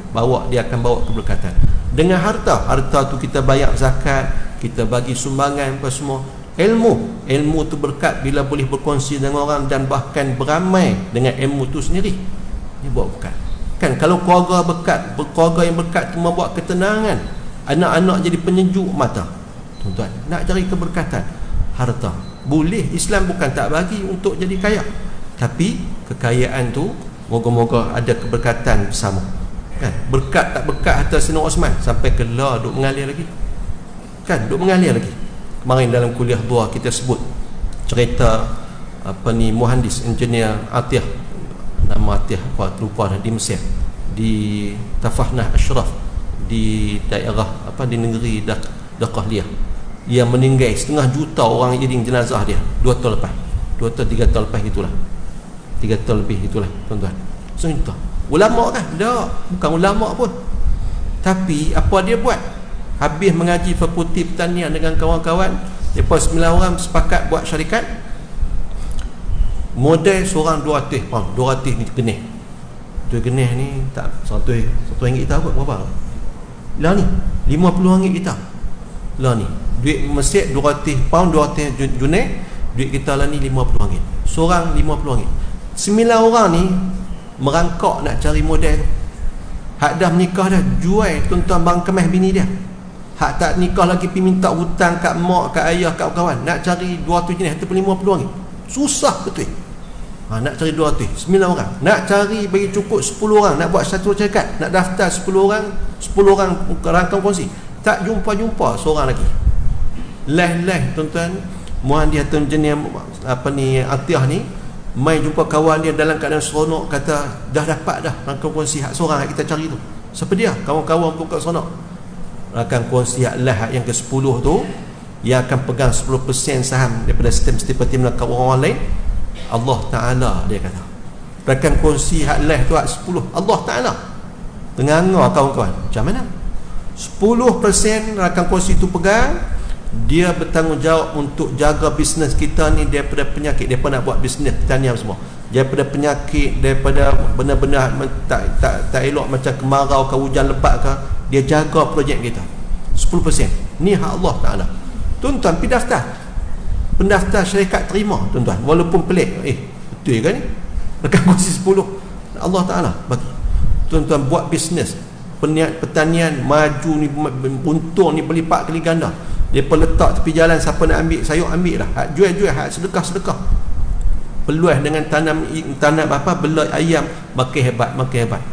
Dia akan bawa keberkatan. Dengan harta tu kita bayar zakat, kita bagi sumbangan apa semua. Ilmu tu berkat bila boleh berkongsi dengan orang dan bahkan beramai dengan ilmu tu sendiri. Ni buat berkat kan. Kalau keluarga yang berkat tu membuat ketenangan, anak-anak jadi penyejuk mata. Tuan-tuan, nak cari keberkatan, harta boleh. Islam bukan tak bagi untuk jadi kaya, tapi kekayaan tu moga-moga ada keberkatan bersama kan. Berkat tak berkat harta Sayyidina Osman sampai ke duk mengalir lagi kan, duk mengalir lagi. Kemarin dalam kuliah dua kita sebut cerita muhandis engineer Atiyah, nama Atiyah apa lupa dah, di Mesir, di Tafahnah Ashraf, di daerah di negeri Daqahliyah, yang meninggal 500,000 orang iring jenazah dia 2 tahun lepas, 2 tahun 3 tahun lepas itulah, 3 tahun lebih itulah tuan-tuan. Contoh ulama kan? Tak, bukan ulama pun, tapi apa dia buat? Habis mengaji fakulti pertanian dengan kawan-kawan, lepas 9 orang sepakat buat syarikat, modal seorang 200 pound. 200 ni genih, tu genih ni tak 100 ringgit kita berapa lah ni, 50 ringgit kita lah ni, duit Mesir 200 pound, 200 junai, duit kita lah ni 50 ringgit, seorang 50 ringgit. 9 orang ni merangkak nak cari modal. Hak dah menikah dah, jual tuan-tuan barang kemas bini dia. Hak tak nikah lagi pergi minta hutang kat mak, kat ayah, kat kawan, nak cari 200 jenis ataupun 50 ringgit, susah betul. Nak cari 200, 9 orang nak cari bagi cukup 10 orang nak buat satu syarikat, nak daftar 10 orang rangkap kongsi, tak jumpa seorang lagi. Leh tuan-tuan, muan dia tu jenis apa ni, Atiah ni mai jumpa kawan dia dalam keadaan seronok, kata dah dapat dah rangkap kongsi hak seorang hak kita cari tu. Siapa dia? Kawan-kawan pun kat seronok. Rangkap kongsi hak lah yang ke-10 tu, yang akan pegang 10% saham daripada sistem seperti melakau orang lain, Allah Ta'ala dia kata. Rakan kongsi hak leh tu hak 10, Allah Ta'ala. Tengah-tengah kawan-kawan, macam mana 10% rakan kongsi tu pegang, dia bertanggungjawab untuk jaga bisnes kita ni daripada penyakit. Dia pun nak buat bisnes pertanian semua, daripada penyakit, daripada benda-benda tak elok macam kemarau ke hujan lebat ke, dia jaga projek kita 10%. Ni hak Allah Ta'ala. Tuan-tuan pergi daftar, pendaftar syarikat terima tuan-tuan, walaupun pelik, betul kan ni, rekan kongsi 10 Allah Ta'ala bagi. Tuan-tuan buat bisnes pertanian maju ni, untung ni berlipat kali ganda. Depa letak tepi jalan, siapa nak ambil sayur ambil lah, hak jual hak sedekah. Peluang dengan tanam apa, belai ayam makin hebat.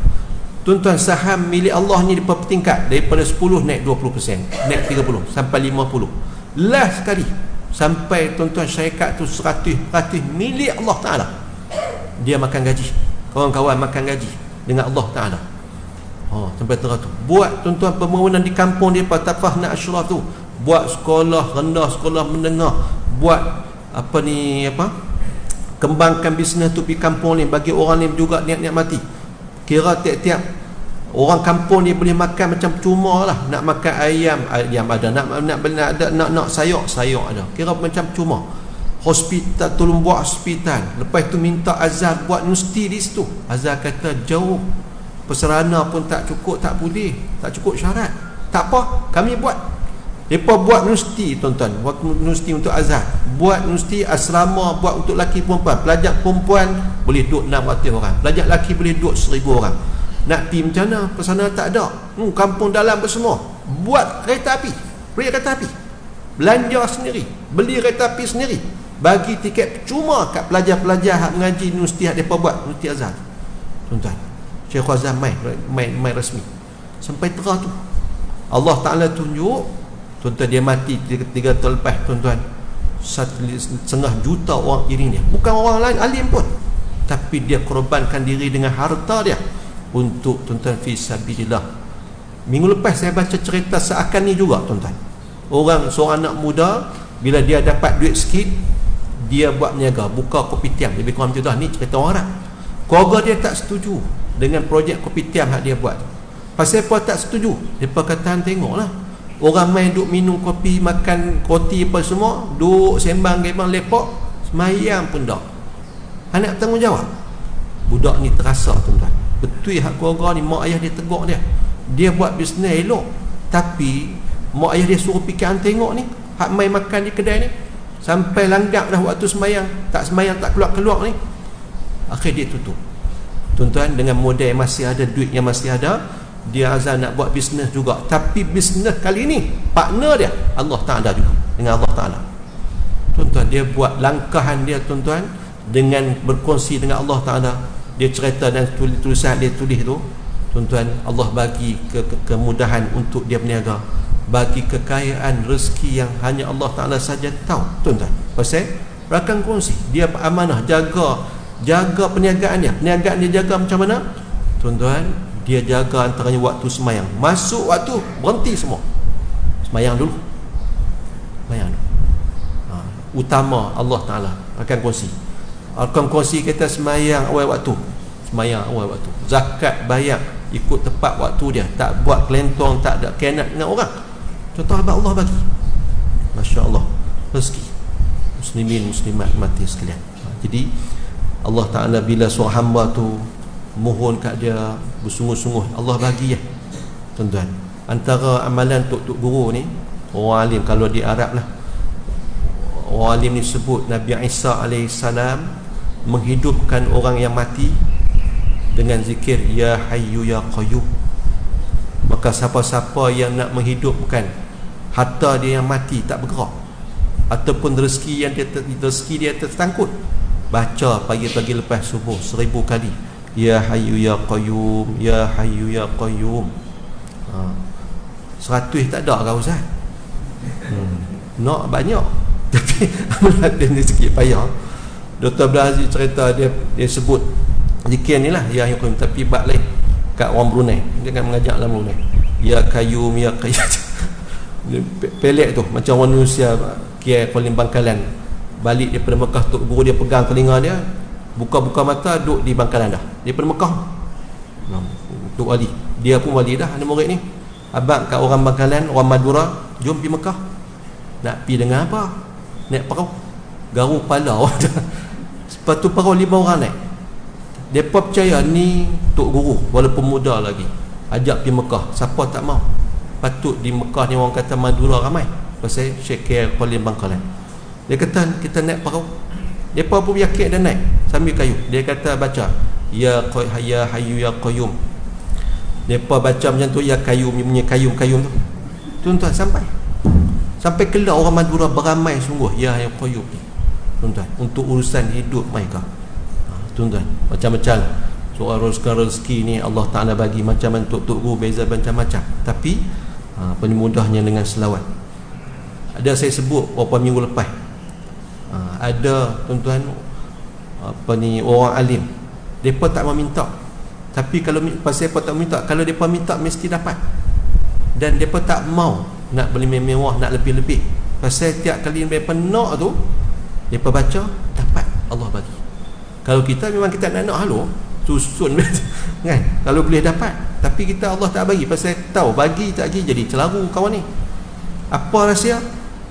Tuan-tuan, saham milik Allah ni depa bertingkat daripada 10 naik 20%, naik 30 sampai 50. Last sekali sampai tuan-tuan syarikat tu 100% milik Allah Ta'ala. Dia makan gaji, kawan-kawan makan gaji dengan Allah Ta'ala. Sampai terang tu buat tuan-tuan pembangunan di kampung dia, Patafah nak Ashraf tu, buat sekolah rendah, sekolah menengah, buat kembangkan bisnes tu di kampung ni, bagi orang ni juga niat-niat mati. Kira tiap-tiap orang kampung ni boleh makan macam cuma lah. Nak makan ayam ada, nak sayur ada, kira macam cuma. Hospital, tolong buat hospital. Lepas tu minta Azhar buat universiti di situ. Azhar kata jauh, persarana pun tak cukup, tak boleh, tak cukup syarat. Tak apa, kami buat. Mereka buat universiti tuan-tuan, buat universiti untuk Azhar, buat universiti asrama, buat untuk lelaki perempuan. Pelajar perempuan boleh duduk 600 orang, pelajar lelaki boleh duduk 1000 orang. Nak pergi macam mana? Persana tak ada, kampung dalam semua. Buat kereta api, proyek kereta api, belanja sendiri, beli kereta api sendiri, bagi tiket cuma kat pelajar-pelajar hak mengaji universiti hak mereka buat, universiti Azhar tuan-tuan. Syekh Azhar main resmi sampai terah tu. Allah Ta'ala tunjuk tuan-tuan, dia mati 3 tahun lepas tuan-tuan, 1,5 juta orang iring dia, bukan orang lain alim pun, tapi dia korbankan diri dengan harta dia untuk tuan-tuan fi sabilillah. Minggu lepas saya baca cerita seakan ni juga tuan-tuan, seorang anak muda, bila dia dapat duit sikit, dia buat niaga, buka kopi tiam, lebih kurang macam tu. Ni cerita orang Arab. Keluarga dia tak setuju dengan projek kopi tiam yang dia buat. Pasal apa tak setuju? Mereka kata, tengoklah, orang main duk minum kopi, makan roti apa semua, duk sembang-sembang lepak, semayang pun tak. Anak bertanggungjawab. Budak ni terasa tuan-tuan, betul hak keluarga ni, mak ayah dia tegur dia. Dia buat bisnes elok, tapi mak ayah dia suruh fikir, tengok ni, hak main makan di kedai ni, sampai langgak dah waktu semayang, tak keluar-keluar ni. Akhir dia tutup tuan-tuan, dengan modal yang masih ada, duit yang masih ada, dia azam nak buat bisnes juga. Tapi bisnes kali ni partner dia Allah Ta'ala juga, dengan Allah Ta'ala tuan-tuan. Dia buat langkahan dia tuan-tuan dengan berkongsi dengan Allah Ta'ala. Dia cerita dan tulisan dia tulis tu tuan-tuan, Allah bagi kemudahan untuk dia berniaga, bagi kekayaan rezeki yang hanya Allah Ta'ala saja tahu tuan-tuan. Pasal rakan kongsi, dia amanah jaga perniagaan dia. Perniagaan dia jaga macam mana tuan-tuan? Dia jaga antaranya waktu semayang, masuk waktu berhenti semua, semayang dulu, utama Allah Ta'ala akan kongsi kita semayang awal waktu, zakat bayar ikut tepat waktu dia, tak buat kelentong, tak ada kenat dengan orang. Contoh abang Allah bagi, Masya Allah, rezeki muslimin muslimat mati sekalian. Jadi Allah Ta'ala bila seorang hamba tu mohon kat dia bersungguh-sungguh, Allah bagi ya tuan-tuan. Antara amalan tok guru ni, orang alim kalau di Arab lah, orang alim ni sebut Nabi Isa alaihissalam menghidupkan orang yang mati dengan zikir Ya Hayyu Ya Qayyum. Maka siapa-siapa yang nak menghidupkan harta dia yang mati tak bergerak, ataupun rezeki dia tertangkut, baca pagi-pagi lepas subuh 1000 kali Ya Hayyu Ya Qayyum, Ya Hayyu Ya Qayyum. 100 tak ada kau Ustaz? Nak banyak tapi amalan ni sikit payah. Dr. Abdul Aziz cerita dia sebut zikir ni lah Ya Hayyu Ya Qayyum, tapi bab lain kat orang Brunei. Dia kan mengajar dalam Brunei Ya Qayyum Ya Qayyum. Pelik tu, macam orang Malaysia Kiai Kuala Bangkalan balik daripada Mekah, tok guru dia pegang telinga dia, buka-buka mata, duduk di Bangkalan dah daripada Mekah. Tok wali, dia pun wali dah, ada murid ni. Abang kat orang Bangkalan, orang Madura, jom pergi Mekah. Nak pergi dengan apa? Naik perahu, garu kepala orang. Lepas tu perahu 5 orang naik. Mereka percaya ni tok guru walaupun muda lagi, ajak pergi Mekah. Siapa tak mau? Patut di Mekah ni orang kata Madura ramai, pasal Syekh Kuala Bangkalan. Dia kata kita naik perahu. Mereka pun yakin dan naik sambil kayu. Dia kata baca Ya Hayyu Ya Qayyum. Mereka baca macam tu, Ya Qayyum, punya kayu-kayu tu. Tuan-tuan sampai keluar orang Madura beramai sungguh Ya Hayyu Qayyum ni, tuan-tuan, untuk urusan hidup mereka. Tuan-tuan, macam-macam soal rezeki ni Allah Ta'ala bagi macam-macam, tok guru beza macam-macam. Tapi paling mudahnya dengan selawat. Ada saya sebut beberapa minggu lepas, ada tuan-tuan orang alim, mereka tak mau minta, tapi kalau pasal mereka tak minta, kalau mereka minta mesti dapat. Dan mereka tak mau nak beli mewah, nak lebih-lebih, pasal tiap kali mereka nak tu, mereka baca dapat, Allah bagi. Kalau kita memang kita nak halo susun kan, kalau boleh dapat, tapi kita Allah tak bagi, pasal tahu bagi tak bagi jadi celaru kawan ni. Apa rahsia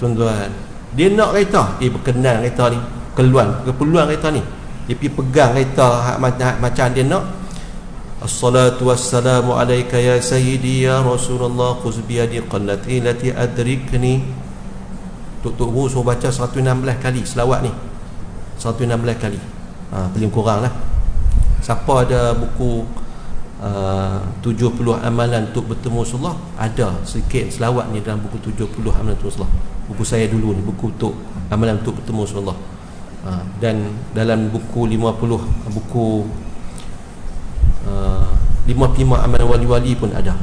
tuan-tuan? Dia nak kereta, berkenan kereta ni, keperluan kereta ni, dia pergi pegang kereta macam dia nak. Assalatu wassalamu alaika ya sayyidi ya Rasulullah, khuz biyadi qallati lati adrikni. Tok guru suruh baca 116 kali selawat ni, 116 kali. Paling kurang lah. Siapa ada buku 70 amalan untuk bertemu Rasulullah, ada sikit selawat ni dalam buku 70 amalan untuk Rasulullah. Buku saya dulu ni, buku untuk amalan untuk bertemu Rasulullah. Dan dalam buku 55 amalan wali-wali pun ada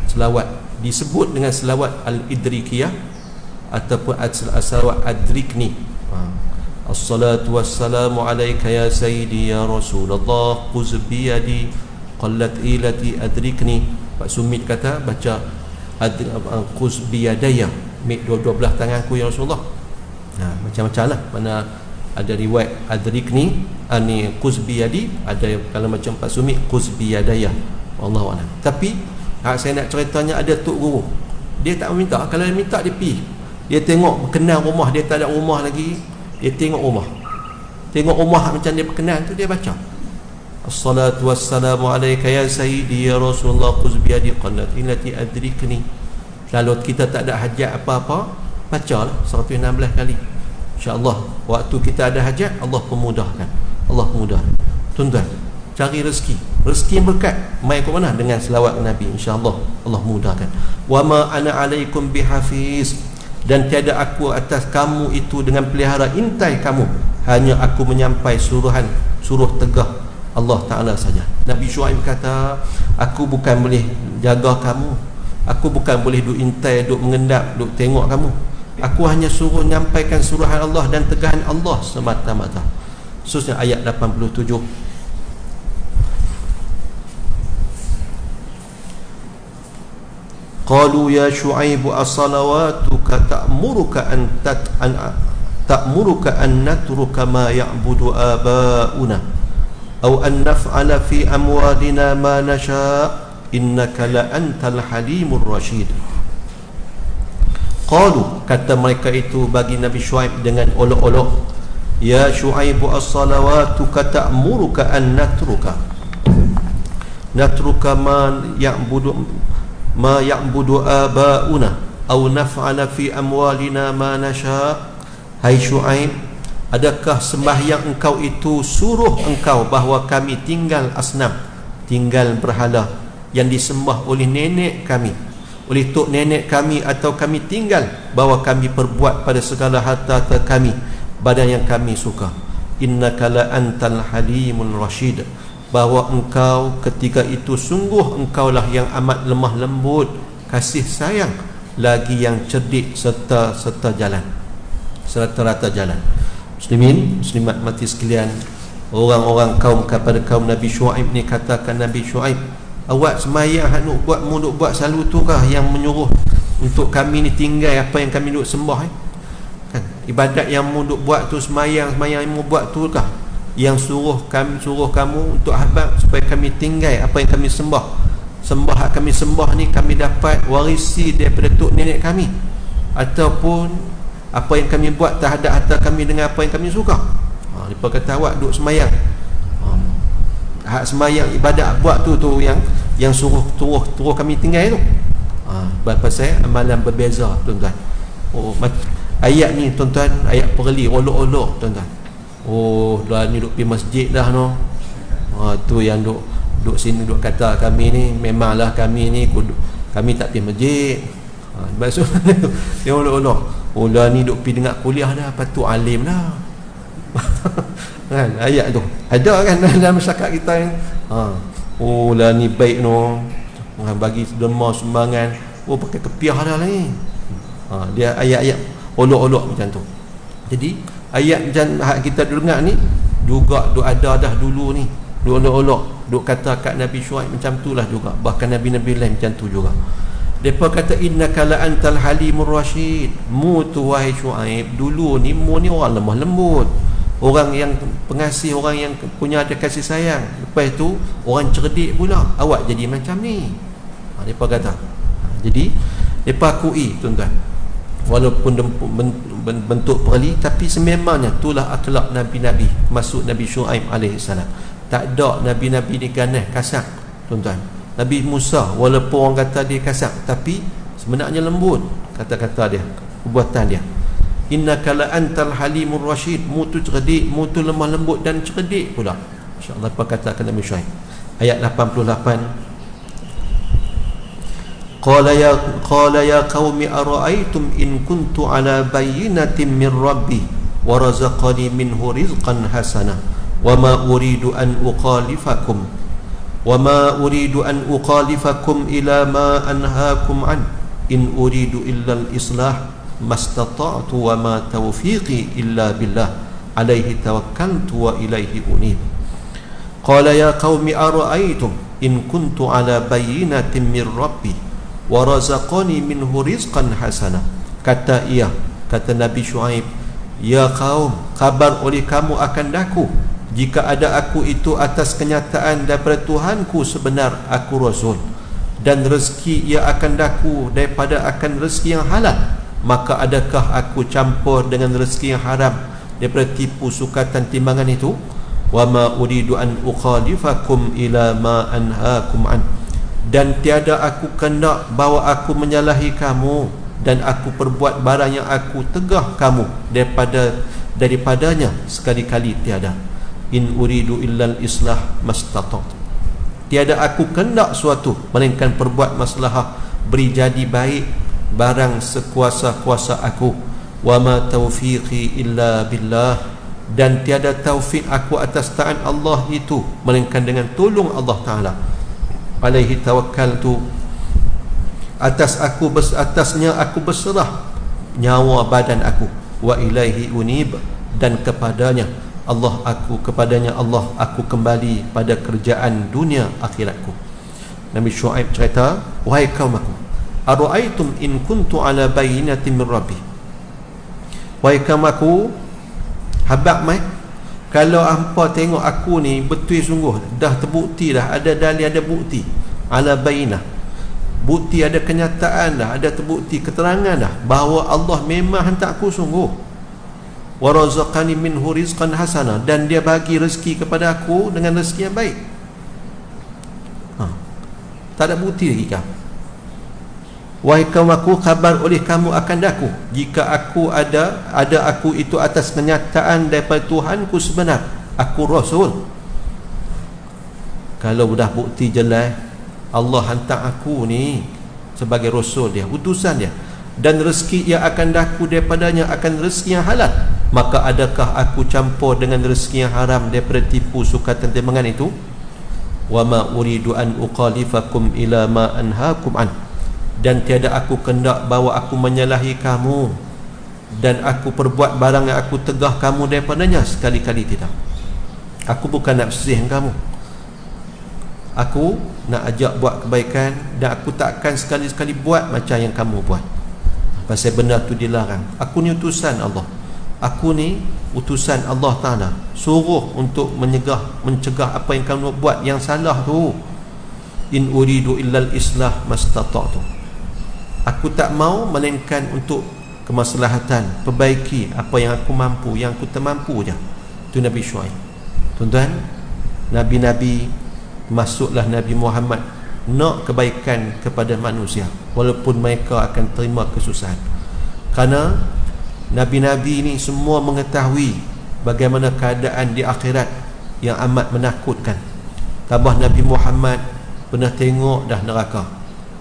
selawat, disebut dengan selawat al-idrikiyah ataupun selawat adrikni. Assalatu wassalamu alaika ya sayyidi ya Rasulullah, khuz biyadi qallat ilati adrikni. Pak Sumit kata baca khuz biyadaya, mik dua belah tanganku ya Rasulullah. Macam-macam lah, mana ada riwayat adrikni ani khuz biyadi, ada kalau macam Pak Sumit khuz biyadaya, wallahu a'lam. Tapi saya nak ceritanya, ada tok guru dia tak minta, kalau dia minta dia pergi, dia tengok berkenan rumah dia, tak ada rumah lagi, dia tengok rumah macam dia berkenan tu, dia baca Assalatu wassalamu alaika ya sayyidi ya Rasulullah, khuz biyadi qallati lati adrikni. Kalau kita tak ada hajat apa-apa, bacalah 116 kali. InsyaAllah waktu kita ada hajat, Allah pemudahkan. Allah pemudahkan. Tuan-tuan, cari rezeki yang berkat, mai ke mana dengan selawat Nabi, insya-Allah Allah mudahkan. Wa ma ana alaikum bihafiz, dan tiada aku atas kamu itu dengan pelihara intai kamu, hanya aku menyampai suruh tegah Allah Ta'ala saja. Nabi Syuaib kata, aku bukan boleh jaga kamu, aku bukan boleh duk intai, duk mengendap, duk tengok kamu. Aku hanya suruh nyampaikan suruhan Allah dan tegahan Allah semata-mata. Khususnya ayat 87. Qalu ya Syuaib as-salawatuka ta'muruka an ta'muruka an natruka ma ya'budu aba'una aw an naf'ala fi amwalina ma nasha' innaka la antal halimur rasyid. Qalu, kata mereka itu bagi Nabi Syuaib dengan olok-olok, ya Syuaibu as-salawatuka ta'muruka an natruka ma ya'budu aba'una aw naf'ala fi amwalina ma nasha'. Hai Syuaib, adakah sembahyang engkau itu suruh engkau bahawa kami tinggal asnam, tinggal berhala yang disembah oleh nenek kami, oleh tok nenek kami, atau kami tinggal bahawa kami perbuat pada segala harta kami pada yang kami suka. Innaka la antal halimul rasyid, bahawa engkau ketika itu sungguh engkaulah yang amat lemah lembut, kasih sayang, lagi yang cerdik serta jalan, serta rata jalan. Muslimin, muslimat mati sekalian, orang-orang kaum kepada kaum Nabi Syuaib ni katakan, Nabi Syuaib, awak semayang hak nak buat muduk buat selalu tu kah yang menyuruh untuk kami ni tinggal apa yang kami duk sembah kan? Ibadat yang muduk buat tu, semayang yang mu buat tu kah yang suruh kamu untuk habaq supaya kami tinggal apa yang kami sembah? Sembah hak kami sembah ni kami dapat warisi daripada tok nenek kami, ataupun apa yang kami buat terhadap harta kami dengan apa yang kami suka. Mereka kata awak duk semayang, hak semayang ibadat buat tu yang suruh kami tinggal tu. Pasal amalan berbeza tuan-tuan. Ayat ni tuan-tuan, ayat perli olok-olok tuan-tuan. Dah ni duk pergi masjid dah no. Tu yang duk sini duk kata kami ni memanglah kami ni kami tak pergi masjid. Maksud dia olok-olok. Dah ni duk pergi dengar kuliah dah, patut alim dah. Kan ayat tu ada kan dalam masyarakat kita ni. Lah ni baik no, bagi derma sumbangan, pakai kepiah dah ni. Dia ayat-ayat olok-olok macam tu. Jadi ayat macam hak kita dengar ni juga duk ada dah dulu ni, duk olok-olok, duk kata kat Nabi Syuaib macam tu lah juga. Bahkan Nabi-Nabi lain macam tu juga. Mereka kata, innaka la antal halimur rasyid, mu tu wahai Syuaib, dulu ni mu ni orang lemah lembut, orang yang pengasih, orang yang punya ada kasih sayang. Lepas tu orang cerdik pula, awak jadi macam ni. Mereka kata. Jadi mereka akui tuan-tuan, walaupun bentuk perli, tapi sememangnya itulah akhlak Nabi-Nabi, masuk Nabi Syuaib alaihissalam. Tak ada Nabi-Nabi ni ganas kasar tuan-tuan. Nabi Musa walaupun orang kata dia kasar, tapi sebenarnya lembut kata-kata dia, perbuatan dia. Innaka la antal halimur rasyid, mu tu cerdik, mu tu lemah lembut dan cerdik pula. Insya-Allah apa katakan Nabi Syuaib ayat 88. Qala ya qaumi ara'aytum in kuntu ala bayyinatin min rabbi wa razaqani minhu rizqan hasana wa ma uridu an ukhalifakum ila ma anhaakum an in uridu illa al-islah mastata'tu wa ma tawfiqi illa billah alaihi tawakkaltu wa ilaihi unib. Qala ya qaumi ara'aytum in kuntu ala bayyinatin min rabbi wa razaqani minhu rizqan hasana. Kata Nabi Syuaib, ya kaum, kabar oleh kamu akan daku jika ada aku itu atas kenyataan daripada Tuhanku sebenar aku Rasul, dan rezeki ia akan daku daripada akan rezeki yang halal, maka adakah aku campur dengan rezeki yang haram daripada tipu sukatan timbangan itu? Wa ma uridu an ukhalifakum ila ma anhaakum an, dan tiada aku kendak bahawa aku menyalahi kamu dan aku perbuat barang yang aku tegah kamu daripadanya, sekali-kali tiada. In uridu illal islah mastata'tu, tiada aku kendak suatu melainkan perbuat maslahah, beri jadi baik barang sekuasa-kuasa aku. Wa ma taufiqi illa billah, dan tiada taufik aku atas taat Allah itu melainkan dengan tolong Allah Ta'ala. Alaihi tawakkaltu, atasnya aku berserah nyawa badan aku. Wa ilaihi unib, dan kepadanya Allah aku kembali pada kerjaan dunia akhiratku. Nabi Syuaib cerita, wahai kaum aku, ara'aitum in kuntu ala bayyinatin min rabbi, wahai kaum aku, habaq mai, kalau hampa tengok aku ni betul sungguh, dah terbukti dah, ada dalil, ada bukti, ala bainah, bukti, ada kenyataan dah, ada terbukti, keterangan dah bahawa Allah memang hantar aku sungguh, wa razaqani minhu rizqan hasana, dan dia bagi rezeki kepada aku dengan rezeki yang baik. Tak ada bukti lagi kau. Wahai kaum aku, khabar oleh kamu akan daku, jika aku ada aku itu atas kenyataan daripada Tuhanku sebenar, aku Rasul. Kalau dah bukti jelas Allah hantar aku ni sebagai Rasul dia, utusan dia, dan rezeki yang akan daku daripadanya akan rezeki yang halal, maka adakah aku campur dengan rezeki yang haram daripada tipu sukatan timbangan itu? Wa ma uridu an uqalifakum ila ma anhaakum an, dan tiada aku kendak bahawa aku menyalahi kamu dan aku perbuat barang yang aku tegah kamu daripadanya, sekali-kali tidak. Aku bukan nak bersih kamu, aku nak ajak buat kebaikan, dan aku takkan sekali-sekali buat macam yang kamu buat, pasal benda tu dilarang. Aku ni utusan Allah, aku ni utusan Allah Ta'ala, suruh untuk mencegah apa yang kamu buat yang salah tu. In uridu illal islah mastata'tu, aku tak mau melainkan untuk kemaslahatan, perbaiki apa yang aku mampu, yang aku termampu je. Itu Nabi Syuaib. Tuan-tuan, Nabi-Nabi, masuklah Nabi Muhammad, nak kebaikan kepada manusia walaupun mereka akan terima kesusahan. Kerana Nabi-Nabi ni semua mengetahui bagaimana keadaan di akhirat yang amat menakutkan. Tambah Nabi Muhammad pernah tengok dah neraka.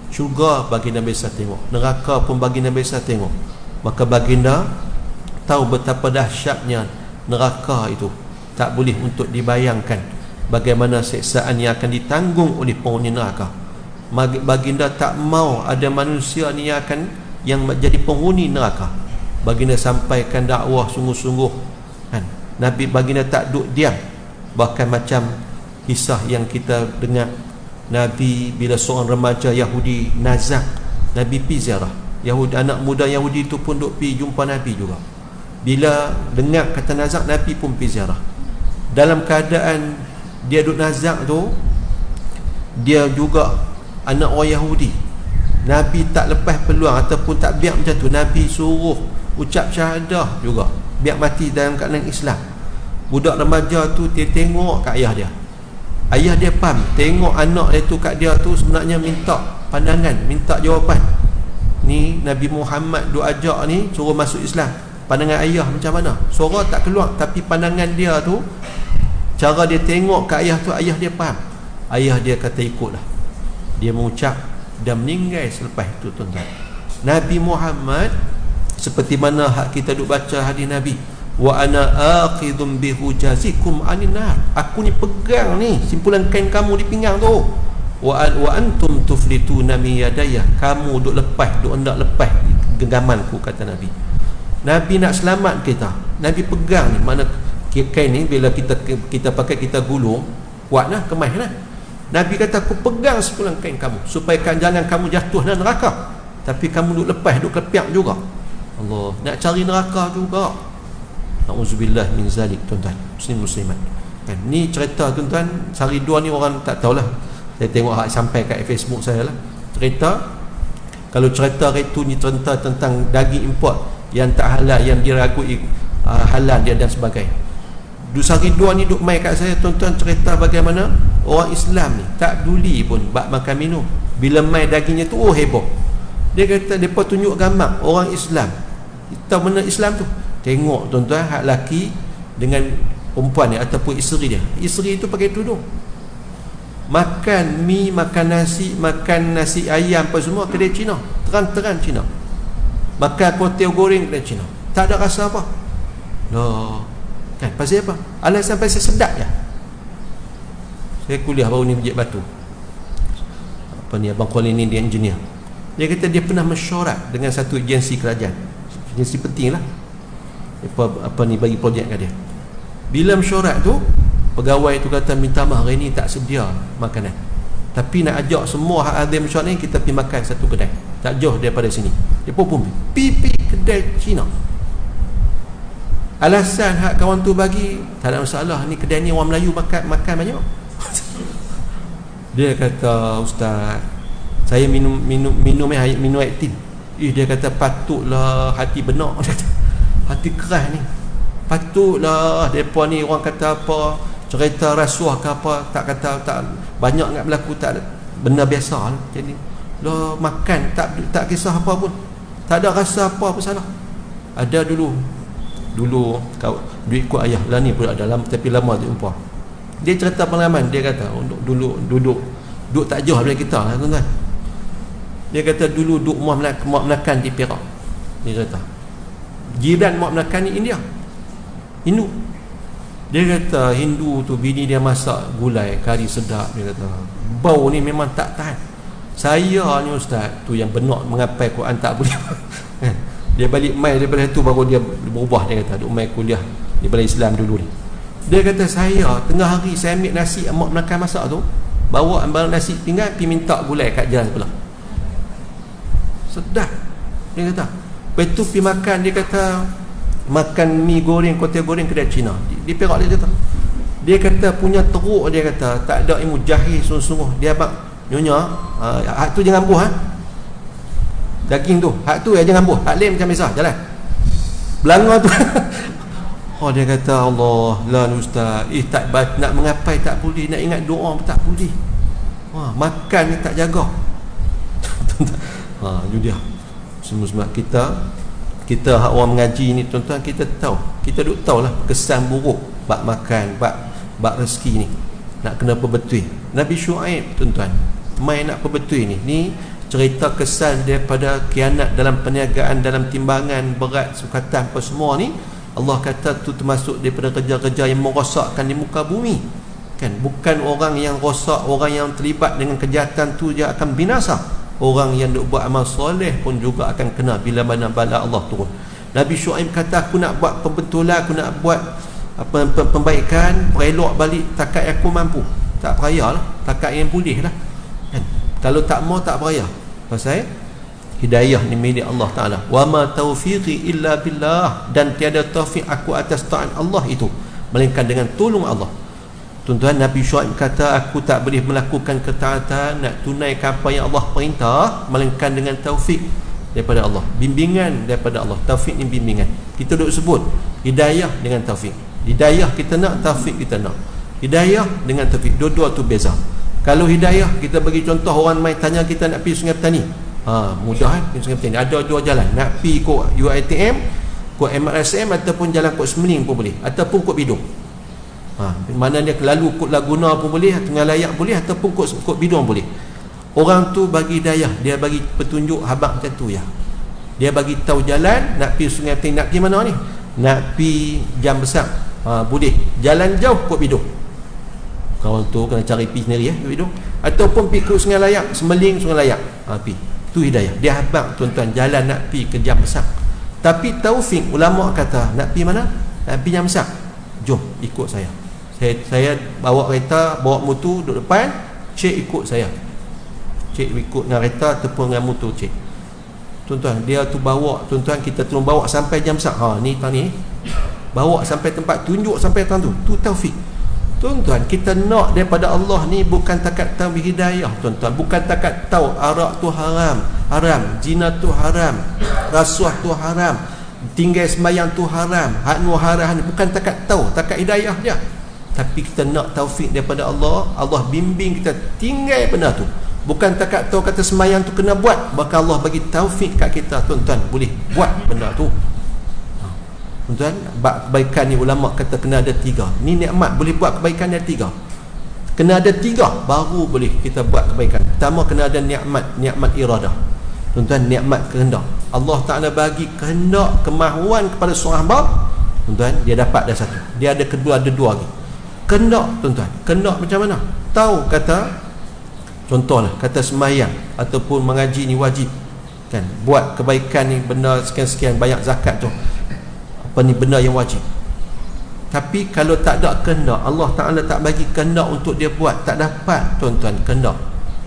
Syurga bagi Nabi Isa tengok, neraka pun bagi Nabi Isa tengok. Maka baginda tahu betapa dahsyatnya neraka itu, tak boleh untuk dibayangkan bagaimana siksaan yang akan ditanggung oleh penghuni neraka. Baginda tak mau ada manusia ni yang menjadi penghuni neraka. Baginda sampaikan dakwah sungguh-sungguh kan. Nabi baginda tak duduk diam. Bahkan macam kisah yang kita dengar, Nabi bila seorang remaja Yahudi nazak, Nabi pi ziarah. Yahudi, anak muda Yahudi itu pun duk pi jumpa Nabi juga. Bila dengar kata nazak, Nabi pun pi ziarah. Dalam keadaan dia duk nazak tu, dia juga anak orang Yahudi. Nabi tak lepas peluang ataupun tak biar macam tu. Nabi suruh ucap syahadah juga, biar mati dalam keadaan Islam. Budak remaja tu dia tengok kat ayah dia. Ayah dia faham, tengok anak dia tu kat dia tu sebenarnya minta pandangan, minta jawapan. Ni Nabi Muhammad duk ajak ni suruh masuk Islam. Pandangan ayah macam mana? Suara tak keluar, tapi pandangan dia tu, cara dia tengok kat ayah tu, ayah dia faham. Ayah dia kata ikutlah. Dia mengucap dan meninggal selepas itu, tuan-tuan. Nabi Muhammad seperti mana hak kita duk baca hadis Nabi, wa ana aqidum bihujazikum anin nar, aku ni pegang ni simpulan kain kamu di pinggang tu. Wa antum tuflituna min yadayya, kamu duk lepas, duk hendak lepas genggamanku, kata Nabi. Nabi nak selamat kita, Nabi pegang ni. Mana kain ni bila kita pakai, kita gulung kuatlah, kemaslah. Nabi kata aku pegang simpulan kain kamu supaya jangan kamu jatuh dalam neraka, tapi kamu duk lepas, duk kepiak juga. Allah nak cari neraka juga. Auzubillah min zalik, tuan-tuan muslimat kan. Ni cerita, tuan-tuan, sehari dua ni orang tak tahulah. Saya tengok sampai kat Facebook saya lah cerita. Kalau cerita itu ni cerita tentang daging import yang tak halal, yang diragui halal dia dan sebagainya. Sehari dua ni duk mai kat saya, tuan-tuan, cerita bagaimana orang Islam ni tak peduli pun bab makan minum. Bila mai dagingnya tu, oh heboh. Dia kata, mereka tunjuk gambar orang Islam. Tahu mana Islam tu? Tengok, tuan-tuan, hak laki dengan perempuan ni ataupun isteri dia. Isteri itu pakai tudung, makan mi, makan nasi ayam apa semua kedai Cina, terang-terang Cina. Makan kuih goreng kedai Cina, tak ada rasa apa. Loh, kan pasal apa? Alasan pasal sedap je. Saya kuliah baru ni Bukit Batu. Apa ni, Abang Kuala ni dia engineer. Dia kata dia pernah mesyuarat dengan satu agensi kerajaan, agensi penting lah, apa ni, bagi projek kat dia. Bila mesyuarat tu, pegawai tu kata minta maaf hari ni tak sedia makanan, tapi nak ajak semua hak hadir mesyuarat ni kita pergi makan satu kedai tak jauh daripada sini. Dia pun pergi kedai Cina. alasan hak kawan tu bagi, tak ada masalah, ni kedai ni orang Melayu makan banyak. Dia kata, ustaz, saya minum air tin. Dia kata patutlah hati benak. Hati keras ni, patutlah depa ni orang kata apa, cerita rasuah ke apa, tak banyak nak berlaku, tak benda biasa. Jadi lah makan tak kisah apa pun, tak ada rasa apa salah. Ada dulu kau duit ikut ayah lah ni pun ada lama, tapi lama tu jumpa. Dia cerita pengalaman, dia kata duduk tak jauh dari kita lah, tuan-tuan. Dia kata dulu duduk Mak Melaka di Perak. Dia kata jiran Mak Melaka ni India, Hindu. Dia kata Hindu tu bini dia masak gulai kari sedap, dia kata bau ni memang tak tahan. Saya ni ustaz tu yang benak mengapai Quran tak boleh. Dia balik mai daripada tu baru dia berubah. Dia kata duk mai kuliah daripada Islam dulu ni. Dia kata saya tengah hari saya ambil nasi Mak Melaka masak tu, bawa ambil nasi tinggal, pergi minta gulai kat jalan sebelah. Sedap, dia kata. Lepas tu pergi makan, dia kata makan mi goreng, kotel goreng kedai Cina di Perak. Dia kata punya teruk, dia kata tak ada ilmu, jahil sungguh-sungguh. Dia abang nyonya, hak tu jangan buah, daging tu, hak tu jangan buah, hak lain macam biasa jalan belanga tu. Dia kata Allah lah ustaz, tak nak mengapai tak boleh, nak ingat doa pun tak boleh. Makan ni tak jaga. Itu dia. Semua kita hak orang mengaji ni tuan-tuan, kita duk tahu lah kesan buruk bab makan, bab rezeki ni, nak kena perbetul. Nabi Syuaib tuan-tuan mai nak perbetul ni cerita kesan daripada kianat dalam perniagaan, dalam timbangan berat sukatan apa semua ni. Allah kata tu termasuk daripada kerja-kerja yang merosakkan di muka bumi, kan? Bukan orang yang rosak, orang yang terlibat dengan kejahatan tu dia akan binasa. Orang yang duk buat amal soleh pun juga akan kena bila mana bala Allah turun. Nabi Syuaib kata aku nak buat pembetulan, aku nak buat pembaikan, perelok balik takat aku mampu. Tak perayalah, takat yang boleh lah, kan? Kalau tak mau tak peraya. Pasal hidayah ni milik Allah Ta'ala. Wa ma taufiqi illa billah, dan tiada taufik aku atas taat Allah itu melainkan dengan tolong Allah. Tuan-tuan, Nabi Syuaib kata aku tak boleh melakukan ketaatan, nak tunaikan apa yang Allah perintah melainkan dengan taufik daripada Allah, bimbingan daripada Allah. Taufik ni bimbingan. Kita duk sebut hidayah dengan taufik. Hidayah kita nak, taufik kita nak. Hidayah dengan taufik, dua-dua tu beza. Kalau hidayah, kita bagi contoh, orang main tanya kita nak pergi Sungai Petani, mudah kan? Sungai Petani ada dua jalan, nak pergi kod UiTM, kod MRSM, ataupun jalan kod Semeling pun boleh, ataupun kod Bidung. Mana dia lalu kod Laguna pun boleh, Tengah Layak boleh, ataupun kod Bidung boleh. Orang tu bagi hidayah, dia bagi petunjuk habaq macam tu ya. Dia bagi tahu jalan, nak pergi Sungai Petani, nak pergi mana ni? Nak pergi Jam Besar, boleh. Jalan jauh kod Bidung. Kawan tu kena cari pergi sendiri ya, Bidung. Ataupun pergi kod Sungai Layak, Semeling Sungai Layak, pergi. Tu hidayah. Dia habaq tuan-tuan, jalan nak pergi ke Jam Besar. Tapi taufik, ulama kata nak pergi mana? Nak pergi Jam Besar. Jom ikut saya. Saya bawa kereta, bawa motor duduk depan, cik ikut saya. Cik ikut dengan kereta ataupun dengan motor cik. Tuan-tuan, dia tu bawa, tuan-tuan, kita tolong bawa sampai Jam Besar. Ni tang ni. Bawa sampai tempat, tunjuk sampai tang tu. Tu taufik. Tuan-tuan, kita nak daripada Allah ni bukan takat tahu hidayah, tuan-tuan. Bukan takat tahu arak tu haram, zina tu haram, rasuah tu haram, tinggal sembahyang tu haram, hak nu haram ni. Bukan takat tahu, takat hidayah dia. Tapi kita nak taufik daripada Allah. Allah bimbing kita tinggal benda tu. Bukan takat tahu kata sembahyang tu kena buat, maka Allah bagi taufik kat kita, tuan-tuan, boleh buat benda tu. Tuan-tuan, kebaikan ni ulama kata kena ada 3. Ni nikmat, boleh buat kebaikan ada 3. Kena ada 3 baru boleh kita buat kebaikan. Pertama, kena ada nikmat iradah. Tuan-tuan, nikmat kehendak. Allah Ta'ala bagi kehendak, kemahuan kepada seorang hamba, tuan-tuan, dia dapat dah satu. Dia ada kedua, ada 2 lagi. Kehendak, tuan-tuan. Kehendak macam mana? Tahu kata, contohlah, kata sembahyang ataupun mengaji ni wajib, kan? Buat kebaikan ni, benda sekian-sekian, banyak zakat tu, apa ni benda yang wajib. Tapi kalau tak ada kehendak, Allah Ta'ala tak bagi kehendak untuk dia buat, tak dapat tuan-tuan kehendak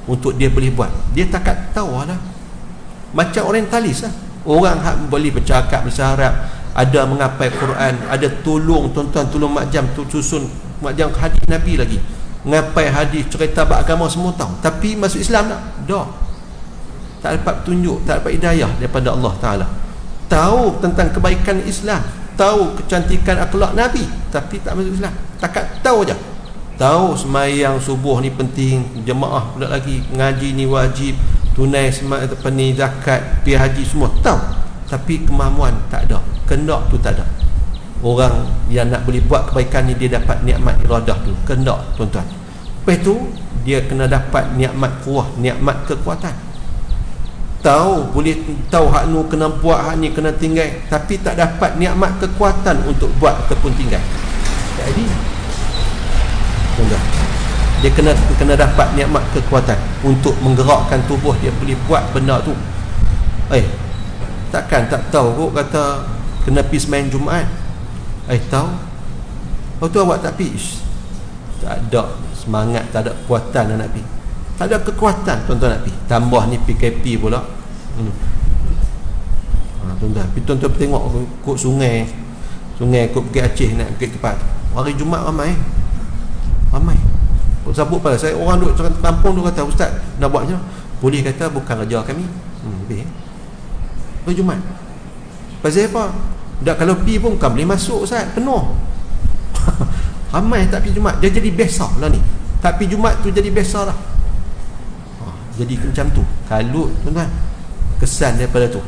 untuk dia boleh buat. Dia takat tahu lah. Macam orientalis lah. Orang hak boleh bercakap bahasa Arab, ada mengapai Quran, ada tolong tuan-tuan, tolong makjam tu susun makjam hadis Nabi lagi, ngapai hadis, cerita bab agama semua tahu, tapi masuk Islam tak dapat petunjuk, tak dapat hidayah daripada Allah Ta'ala. Tahu tentang kebaikan Islam, tahu kecantikan akhlak Nabi, tapi tak masuk Islam. Takat tahu je, tahu semayang subuh ni penting, jemaah pula lagi, ngaji ni wajib, tunai ni zakat, pergi haji, semua tahu, tapi kemahuan tak ada, kendak tu tak ada. Orang yang nak boleh buat kebaikan ni, dia dapat nikmat iradah tu, kendak tuan-tuan. Lepas tu dia kena dapat nikmat kuah, nikmat kekuatan. Tahu, boleh tahu hak nu kena buat, hak ni kena tinggal, tapi tak dapat nikmat kekuatan untuk buat ataupun tinggal. Jadi tuan-tuan, dia kena dapat nikmat kekuatan untuk menggerakkan tubuh dia boleh buat benda tu. Takkan tak tahu kok kata kena pergi semain Jumaat. Tahu. Lepas tu awak tak pergi. Tak ada semangat, tak ada kekuatan nak pergi. Tak ada kekuatan tuan-tuan nak pergi. Tambah ni PKP pula. Tuan-tuan, tuan-tuan tengok kok sungai kok Bukit Aceh nak Bukit Kepat. Hari Jumaat ramai. Sabut pada saya, orang duduk kampung tu kata, ustaz nak buat macam mana? Boleh kata bukan kerja kami. Lebih. Hari Jumaat. Pasal apa? Dak kalau pi pun bukan boleh masuk ustaz, penuh. Ramai tak pergi Jumaat. Dia jadi biasa lah ni. Tak pergi Jumaat tu jadi biasa lah. Jadi macam tu. Kalut tuan-tuan, kesan daripada tu.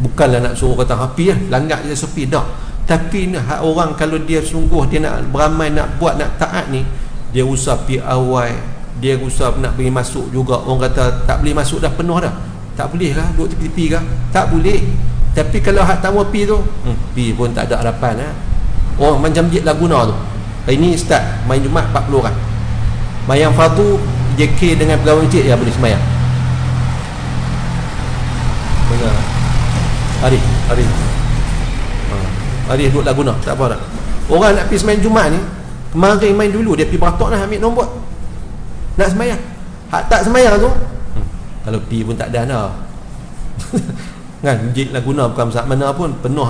Bukanlah nak suruh kata happy lah, langgar je sepi, dah. Tapi orang kalau dia sungguh dia nak beramai, nak buat, nak taat ni, dia usah pergi awal, dia usah nak pergi masuk juga. Orang kata tak boleh masuk dah, penuh dah. Tak boleh lah duduk tepi-tepi kah? Tak boleh. Tapi kalau hak tak mau pergi tu, pergi pun tak ada harapan lah. Orang macam Jit Laguna tu, ini start main Jumaat 40 orang, mayang fardu JK dengan pegawai masjid ya boleh semayang. Mana? Hari duduk Laguna, tak apa dah. Orang nak pergi semayang Jumaat ni, kemarin main dulu, dia pergi beratok lah, ambil nombor nak semayang. Hak tak semayang tu, kalau pergi pun tak ada dah. Kan, Masjid Laguna bukan saat mana pun penuh.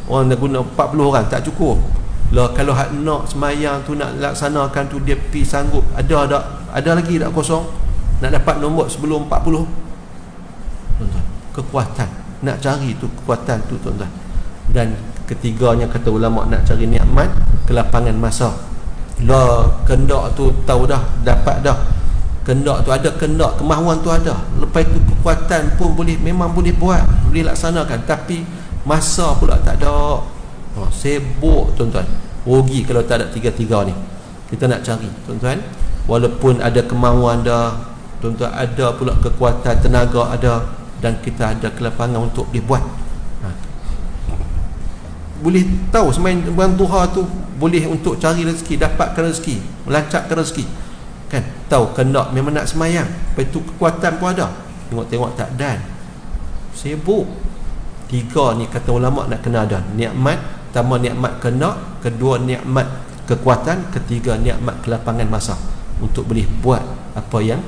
Orang Laguna 40 orang tak cukup lah. Kalau hak nak semayang tu, nak laksanakan tu, dia pergi sanggup. Ada lagi tak kosong nak dapat nombor sebelum 40 tuan-tuan. Kekuatan nak cari tu, kekuatan tu tuan-tuan. Dan ketiganya kata ulama, nak cari nikmat kelapangan masa. Lah kendak tu tahu dah, dapat dah. Kendak tu ada, kendak, kemahuan tu ada. Lepas tu kekuatan pun boleh, memang boleh buat, boleh laksanakan, tapi masa pula tak ada. Sibuk tuan-tuan. Rugi kalau tak ada tiga-tiga ni. Kita nak cari tuan-tuan, walaupun ada kemahuan dah tuan-tuan, ada pula kekuatan, tenaga ada, dan kita ada kelapangan untuk boleh buat. Boleh tahu semain bulan duha tu boleh untuk cari rezeki, dapatkan rezeki, melancarkan rezeki. Kan, tahu kendak memang nak semayang. Lepas tu kekuatan pun ada. Tengok-tengok tak dan. Sibuk. Tiga ni kata ulama nak kena ada. Nikmat, pertama nikmat kendak, kedua nikmat kekuatan, ketiga nikmat kelapangan masa untuk boleh buat apa yang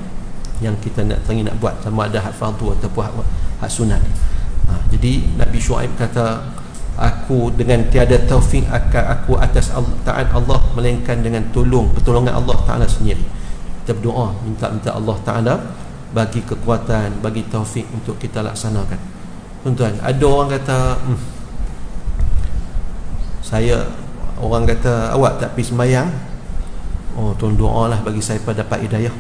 kita nak teringin nak buat, sama ada hak fardu ataupun hak sunat. Jadi Nabi Syuaib kata, aku dengan tiada taufik aku atas taat Allah, melainkan dengan pertolongan Allah Ta'ala sendiri. Kita berdoa, minta Allah Ta'ala bagi kekuatan, bagi taufik untuk kita laksanakan. Tuan-tuan, ada orang kata orang kata awak tak pergi semayang. Tuan doa lah bagi saya pada dapat hidayah.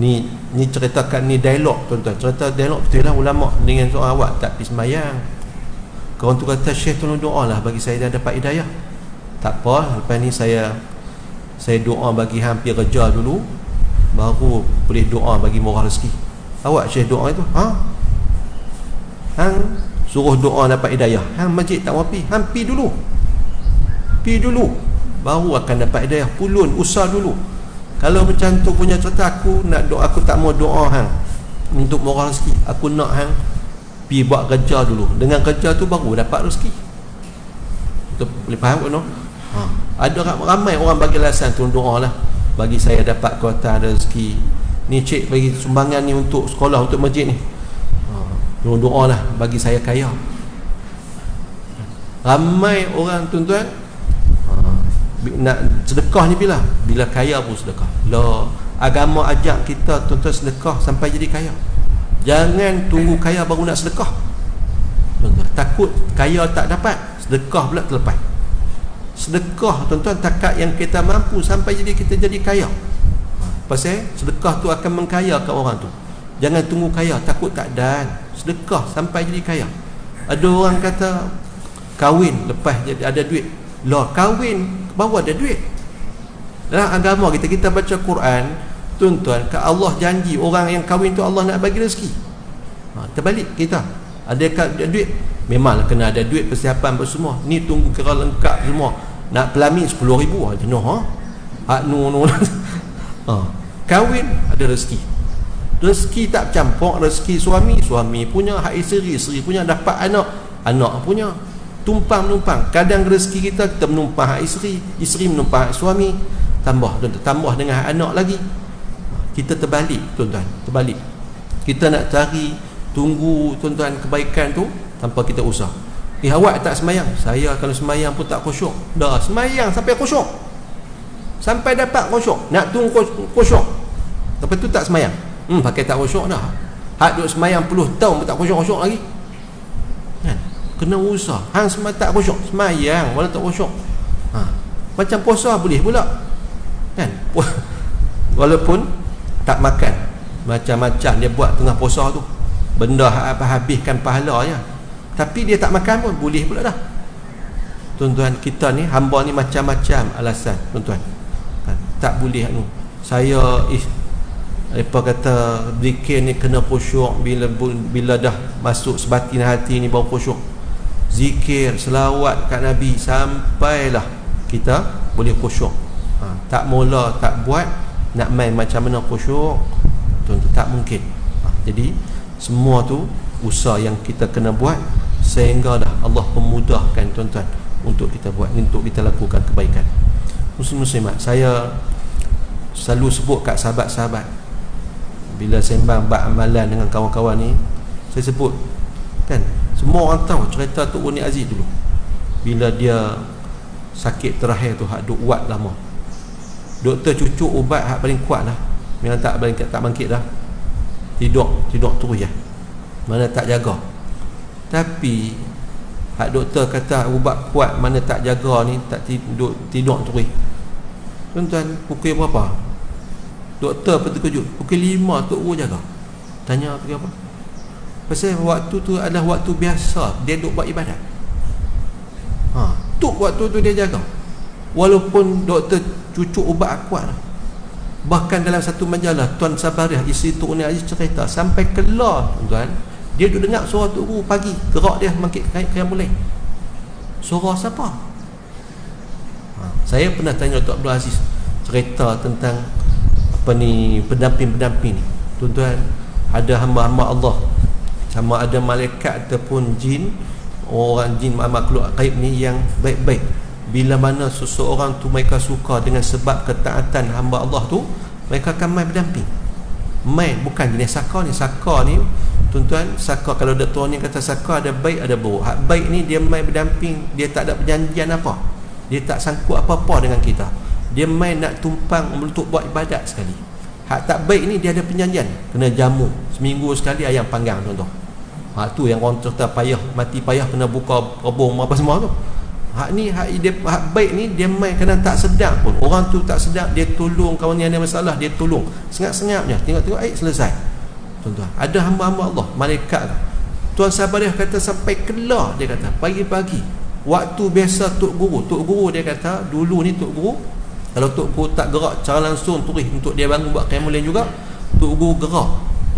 Ni ceritakan, ni dialog tuan-tuan, cerita dialog betul lah ulama dengan soal awak tak pergi semayang. Kawan tu kata, Syekh tolong doa lah bagi saya dapat hidayah. Tak apa, lepas ni saya doa bagi hampir kerja dulu, baru boleh doa bagi murah rezeki. Awak Syekh doa itu hang suruh doa dapat hidayah, hang masjid tak mau pergi, hang pergi dulu baru akan dapat hidayah. Pulun usah dulu. Kalau macam tu punya cerita, aku nak doa, aku tak mau doa hang untuk murah rezeki, aku nak hang pergi buat kerja dulu, dengan kerja tu baru dapat rezeki. Betul, boleh faham kan? Ada ramai orang bagi alasan tu, doa lah bagi saya dapat kekuatan rezeki. Ni cik bagi sumbangan ni untuk sekolah, untuk masjid ni. Doa lah bagi saya kaya. Ramai orang tuan-tuan nak sedekah ni bila kaya pun sedekah. Lah, agama ajak kita tuan-tuan sedekah sampai jadi kaya. Jangan tunggu kaya baru nak sedekah. Tuan-tuan, takut kaya tak dapat, sedekah pula terlepas. Sedekah tuan-tuan takat yang kita mampu sampai jadi kita jadi kaya. Pasal sedekah tu akan mengkayakan orang tu. Jangan tunggu kaya, takut tak dan. Sedekah sampai jadi kaya. Ada orang kata kahwin lepas jadi ada duit. Lah, kahwin baru ada duit. Dalam agama kita baca Quran, tuan-tuan, Allah janji orang yang kahwin tu Allah nak bagi rezeki. Terbalik kita. Ada duit, memanglah kena ada duit, persiapan apa semua. Ni tunggu kira lengkap semua. Nak pelami 10,000 jenuh hak no. Kahwin ada rezeki. Rezeki tak campur, rezeki suami punya, hak isteri punya, dapat anak punya. Tumpang menumpang. Kadang rezeki kita menumpang hak isteri menumpang hak suami, tambah dengan hak anak lagi. Kita terbalik tuan-tuan, terbalik. Kita nak cari, tunggu tuan-tuan kebaikan tu tanpa kita usah. Awak tak semayang, saya kalau semayang pun tak khusyuk. Dah semayang sampai khusyuk, sampai dapat khusyuk, nak tunggu khusyuk, lepas tu tak semayang. Pakai tak khusyuk dah. Hak duk semayang puluh tahun pun tak khusyuk lagi kan? Kena usah. Hang tak khusyuk, semayang walaupun tak khusyuk. Macam puasa boleh pula kan? Walaupun tak makan, macam-macam dia buat tengah puasa tu, benda apa habiskan pahalanya, tapi dia tak makan pun boleh pula dah. Tuan-tuan, kita ni hamba ni macam-macam alasan tuan-tuan kan? Tak boleh anu. Saya apa kata zikir ni kena khusyuk bila dah masuk sebatin hati ni baru khusyuk. Zikir selawat kat Nabi sampailah kita boleh khusyuk. Tak mula tak buat, nak main macam mana khusyuk, tuan-tuan, tak mungkin. Jadi semua tu usaha yang kita kena buat sehingga dah Allah pemudahkan tuan-tuan untuk kita buat, untuk kita lakukan kebaikan. Muslim-muslimat, saya selalu sebut kat sahabat-sahabat bila sembang bab amalan dengan kawan-kawan ni, saya sebut kan, semua orang tahu cerita Tok Uni Aziz dulu bila dia sakit terakhir tu, hak duk uat lama. Doktor cucuk ubat hak paling kuat lah, memang tak bangkit dah, tidur terus ya, mana tak jaga. Tapi hak doktor kata ubat kuat, mana tak jaga ni, tak tidur terus. Tuan-tuan, pukul berapa? Doktor pun terkejut, pukul 5 Tok Guru jaga. Tanya pukul apa? Pasal waktu tu adalah waktu biasa dia duk buat ibadat. Tu waktu tu dia jaga. Walaupun doktor cucuk ubat kuat. Bahkan dalam satu majalah, Tuan Sabariah, isteri Tok Uni Aziz cerita sampai kelar tuan-tuan, dia duk dengar suara Tok Guru pagi, gerak dia bangkit qiyamul lail. Suara siapa? Saya pernah tanya Tok Abdul Aziz cerita tentang apa ni, pendamping-pendamping ni. Tuan-tuan, ada hamba-hamba Allah, sama ada malaikat ataupun jin, orang jin makhluk gaib ni yang baik-baik. Bila mana seseorang tu mereka suka dengan sebab ketaatan hamba Allah tu, mereka akan main berdamping. Main, bukan jenis saka ni. Saka ni tuan-tuan, saka kalau doktor ni kata saka ada baik ada buruk. Hak baik ni dia main berdamping, dia tak ada perjanjian apa, dia tak sangkut apa-apa dengan kita, dia main nak tumpang untuk buat ibadat sekali. Hak tak baik ni dia ada perjanjian, kena jamu seminggu sekali ayam panggang contoh. Hak tu yang orang cerita payah, mati payah kena buka rebung apa semua tu. Hak ni hak baik ni dia main kadang tak sedar pun. Orang tu tak sedar, dia tolong kawan yang ada masalah, dia tolong sengap-sengapnya, tengok-tengok selesai. Tuan-tuan, ada hamba-hamba Allah, malaikat. Tuan Sabariah kata sampai kelar, dia kata pagi-pagi waktu biasa Tok Guru dia kata dulu ni Tok Guru, kalau Tok Guru tak gerak cara langsung turis untuk dia bangun buat qiyamul lail juga, Tok Guru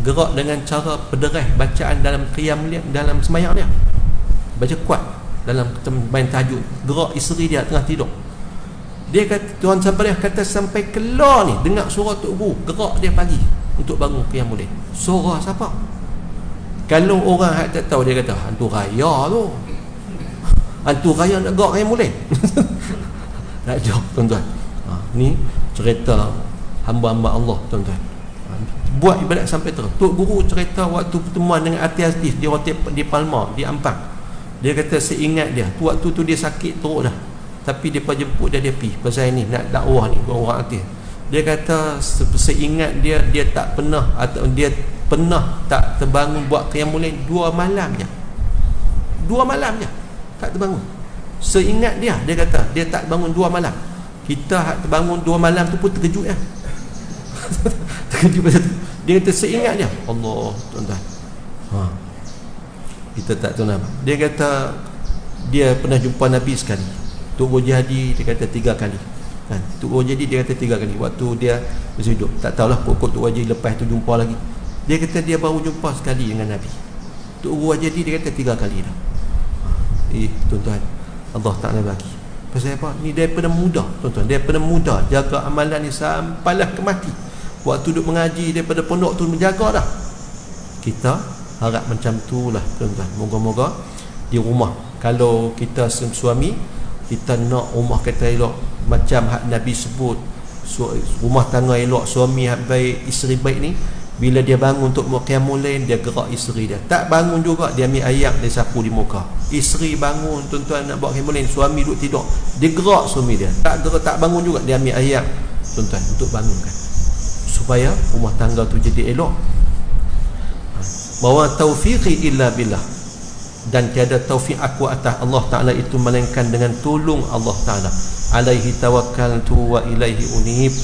gerak dengan cara pederah bacaan dalam qiyamul lail, dalam sembahyang dia, baca kuat dalam main tahajud, gerak isteri dia tengah tidur. Dia kata, Tuan Sabariah kata sampai kelar ni dengar suara Tok Guru, gerak dia pagi untuk bangun qiyamul lail. Suara siapa? Kalau orang hak tak tahu, dia kata hantu raya tu, hantu raya nak gerak qiyamul lail. Tak jauh tuan-tuan. Ni cerita hamba-hamba Allah tuan-tuan, buat ibadat sampai terus. Tok Guru cerita waktu pertemuan dengan artis di hotel di Palma, di Ampang. Dia kata seingat dia waktu tu dia sakit teruk dah, tapi dia jemput dia pergi pasal ni nak dakwah ni orang artis. Dia kata seingat dia tak pernah, atau dia pernah tak terbangun buat qiyamul lail 2 malam je. 2 malam je tak terbangun. Seingat dia kata dia tak bangun 2 malam. Kita terbangun 2 malam tu pun terkejut ya. Terkejut pasal tu. Dia kata seingat dia. Allah, tuan-tuan. Kita tak tahu nama. Dia kata dia pernah jumpa Nabi sekali. Tok Haji Hadi dia kata 3 kali. Kan? Tok Haji Hadi dia kata 3 kali waktu dia masih hidup. Tak tahulah pokok Tok Haji lepas tu jumpa lagi. Dia kata dia baru jumpa sekali dengan Nabi. Tok Haji Hadi dia kata 3 kali dah. Tuan-tuan, Allah Ta'ala bagi. Pasal apa? Ni daripada muda, tuan-tuan. Daripada muda jaga amalan ni sampailah ke mati. Waktu duduk mengaji daripada pondok tu menjaga dah. Kita harap macam tu lah, tuan-tuan. Moga-moga di rumah, kalau kita suami, kita nak rumah kita elok macam hak Nabi sebut, rumah tangga elok, suami hak baik, isteri baik ni. Bila dia bangun untuk qiyamul lail, dia gerak isteri dia. Tak bangun juga, dia ambil ayak, dia sapu di muka. Isteri bangun, tuan-tuan, nak buat qiyamul lail, suami duduk tidur, dia gerak suami dia. Tak bangun juga, dia ambil ayak, tuan-tuan, untuk bangunkan, supaya rumah tangga tu jadi elok. Bahawa taufiqi illa billah, dan tiada taufik aku atas Allah Ta'ala itu melainkan dengan tolong Allah Ta'ala. Alaihi tawakkaltu wa ilaihi unib,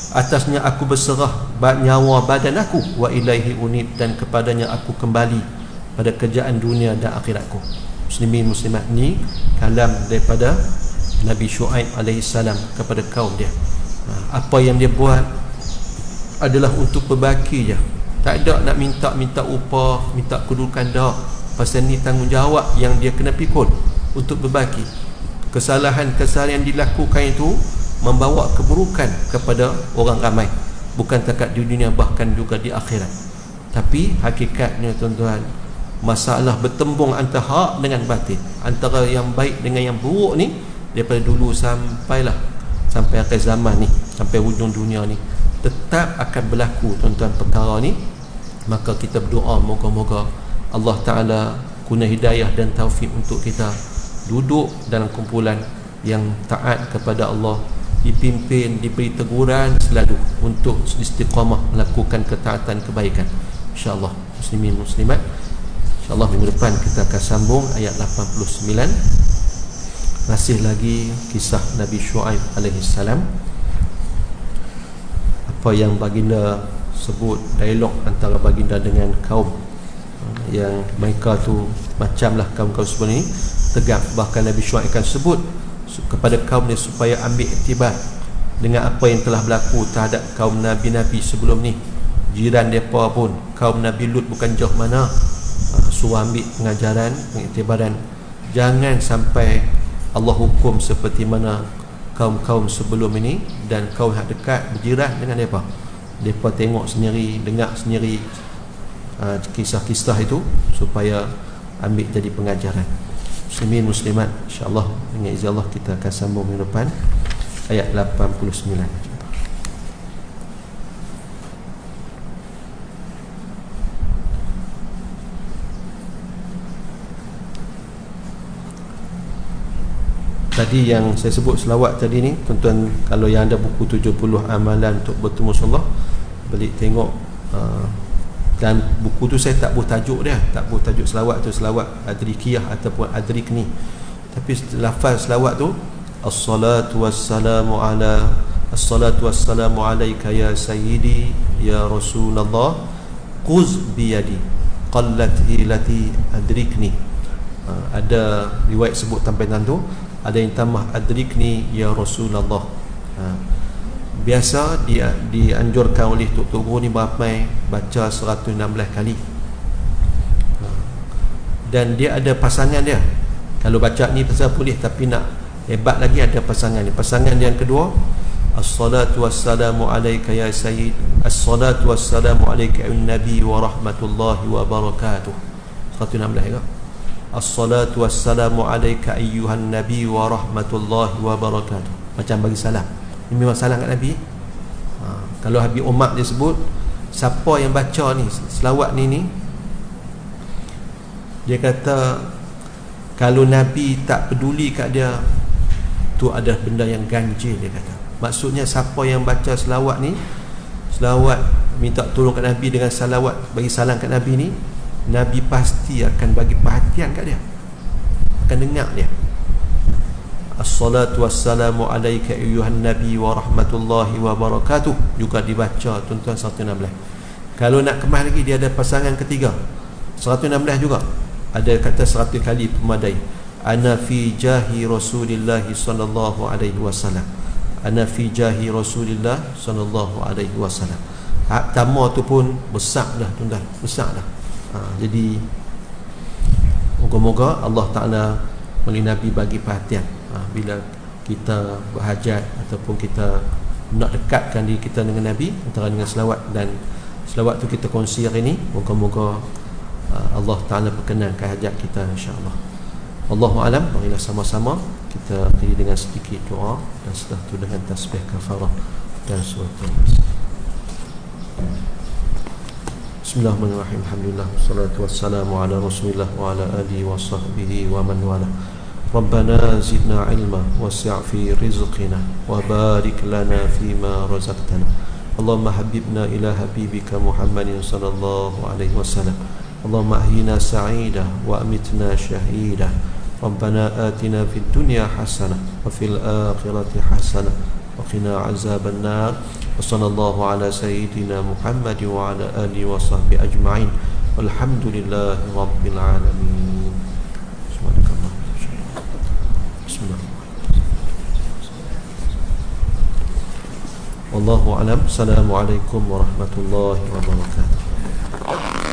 atasnya aku berserah nyawa badan aku, wa ilaihi unib, dan kepadanya aku kembali pada kerjaan dunia dan akhiratku. Muslimin muslimat, ni kalam daripada Nabi Syuaib alaihi salam kepada kaum dia. Apa yang dia buat adalah untuk berbaki je. Tak ada nak minta upah, minta kedudukan dah. Pasal ni tanggungjawab yang dia kena pikul untuk berbaki. Kesalahan-kesalahan yang dilakukan itu membawa keburukan kepada orang ramai, bukan takat di dunia, bahkan juga di akhirat. Tapi hakikatnya, tuan-tuan, masalah bertembung antara hak dengan batin, antara yang baik dengan yang buruk ni, daripada dulu sampai akhir zaman ni, sampai hujung dunia ni, tetap akan berlaku, tuan-tuan, perkara ni. Maka kita berdoa moga-moga Allah Ta'ala guna hidayah dan taufik untuk kita duduk dalam kumpulan yang taat kepada Allah, dipimpin, diberi teguran selalu untuk istiqamah melakukan ketaatan kebaikan. InsyaAllah, muslimin muslimat, InsyaAllah minggu depan kita akan sambung ayat 89. Masih lagi kisah Nabi Syuaib alaihi salam. Apa yang baginda sebut, dialog antara baginda dengan kaum yang mereka tu macamlah kaum-kaum sebelum ini tegak. Bahkan Nabi Syuaib akan sebut kepada kaum ni supaya ambil iktibar dengan apa yang telah berlaku terhadap kaum Nabi-Nabi sebelum ni. Jiran mereka pun, kaum Nabi Lut bukan jauh mana, suruh ambil pengajaran, pengiktibaran. Jangan sampai Allah hukum seperti mana kaum-kaum sebelum ini, dan kaum yang dekat berjiran dengan mereka. Mereka tengok sendiri, dengar sendiri kisah-kisah itu supaya ambil jadi pengajaran. Muslimin muslimat, insyaAllah dengan izin Allah kita akan sambung minggu depan ayat 89. Tadi yang saya sebut selawat tadi ni, tuan-tuan, kalau yang ada buku 70 amalan untuk bertemu Allah, balik tengok. Dan buku tu saya tak buat tajuk dia, tak buat tajuk selawat tu selawat adrikiyah ataupun adrikni, tapi lafaz selawat tu as-salatu wassalamu alayka ya sayyidi ya Rasulullah quz biyadi qallat hilati adrikni. Ada riwayat sebut tambahan tu, ada yang tambah adrikni ya Rasulullah. Biasa dia dianjurkan oleh Tok Guru ni beramai baca 116 kali. Dan dia ada pasangan dia. Kalau baca ni pasal boleh, tapi nak hebat lagi ada pasangan ni. Pasangan dia yang kedua, as-salatu wassalamu alayka ya sayyid, as-salatu wassalamu alayka ya nabi wa rahmatullahi wa barakatuh. 116 ke? As-salatu wassalamu alayka ayyuhan nabi wa rahmatullahi wa barakatuh. Macam bagi salam. Ini memang salam kat Nabi. Kalau Habib Umar dia sebut, siapa yang baca ni selawat ni, dia kata Kalau Nabi tak peduli kat dia, tu adalah benda yang ganjil, dia kata. Maksudnya siapa yang baca selawat ni, selawat minta tolong kat Nabi dengan salawat, bagi salam kat Nabi ni, Nabi pasti akan bagi perhatian kat dia, akan dengar dia. Assalatu wassalamu alaika ayyuhan nabi wa rahmatullahi wa barakatuh, juga dibaca tuan-tuan 116. Kalau nak kemas lagi, dia ada pasangan ketiga 116 juga, ada kata 100 kali pemadai. Ana fi jahi Rasulillah sallallahu alaihi wasallam, ana fi jahi Rasulillah sallallahu alaihi wasallam. Hak pertama tu pun besar dah tuan-tuan, besar dah. Jadi moga-moga Allah Ta'ala melalui Nabi bagi perhatian bila kita berhajat ataupun kita nak dekatkan diri kita dengan Nabi, antara dengan selawat, dan selawat tu kita kongsi hari ini. Moga-moga Allah Ta'ala perkenankan hajat kita, insyaAllah. Allahu alam. Marilah sama-sama kita beri dengan sedikit doa, dan setelah itu dengan tasbih kafarah dan surah Al-Baqarah. Bismillahirrahmanirrahim. Alhamdulillah, wassalatu wassalamu ala rasulillah wa ala alihi wa sahbihi wa man wala. Rabbana zidna ilma wasi' fi rizqina wa barik lana fima razaqtana. Allahumma habibna ila habibika Muhammadin sallallahu alaihi wasallam. Allahumma ahyina sa'ida wa amitna syahida. Rabbana atina fid dunya hasanah wa fil akhirati hasanah wa qina azaban nar. Wa sallallahu ala sayyidina Muhammad wa ala alihi wa sahbihi ajma'in. Walhamdulillahi rabbil alamin. Subhanakallah. Wallahu alam. Assalamualaikum warahmatullahi wabarakatuh.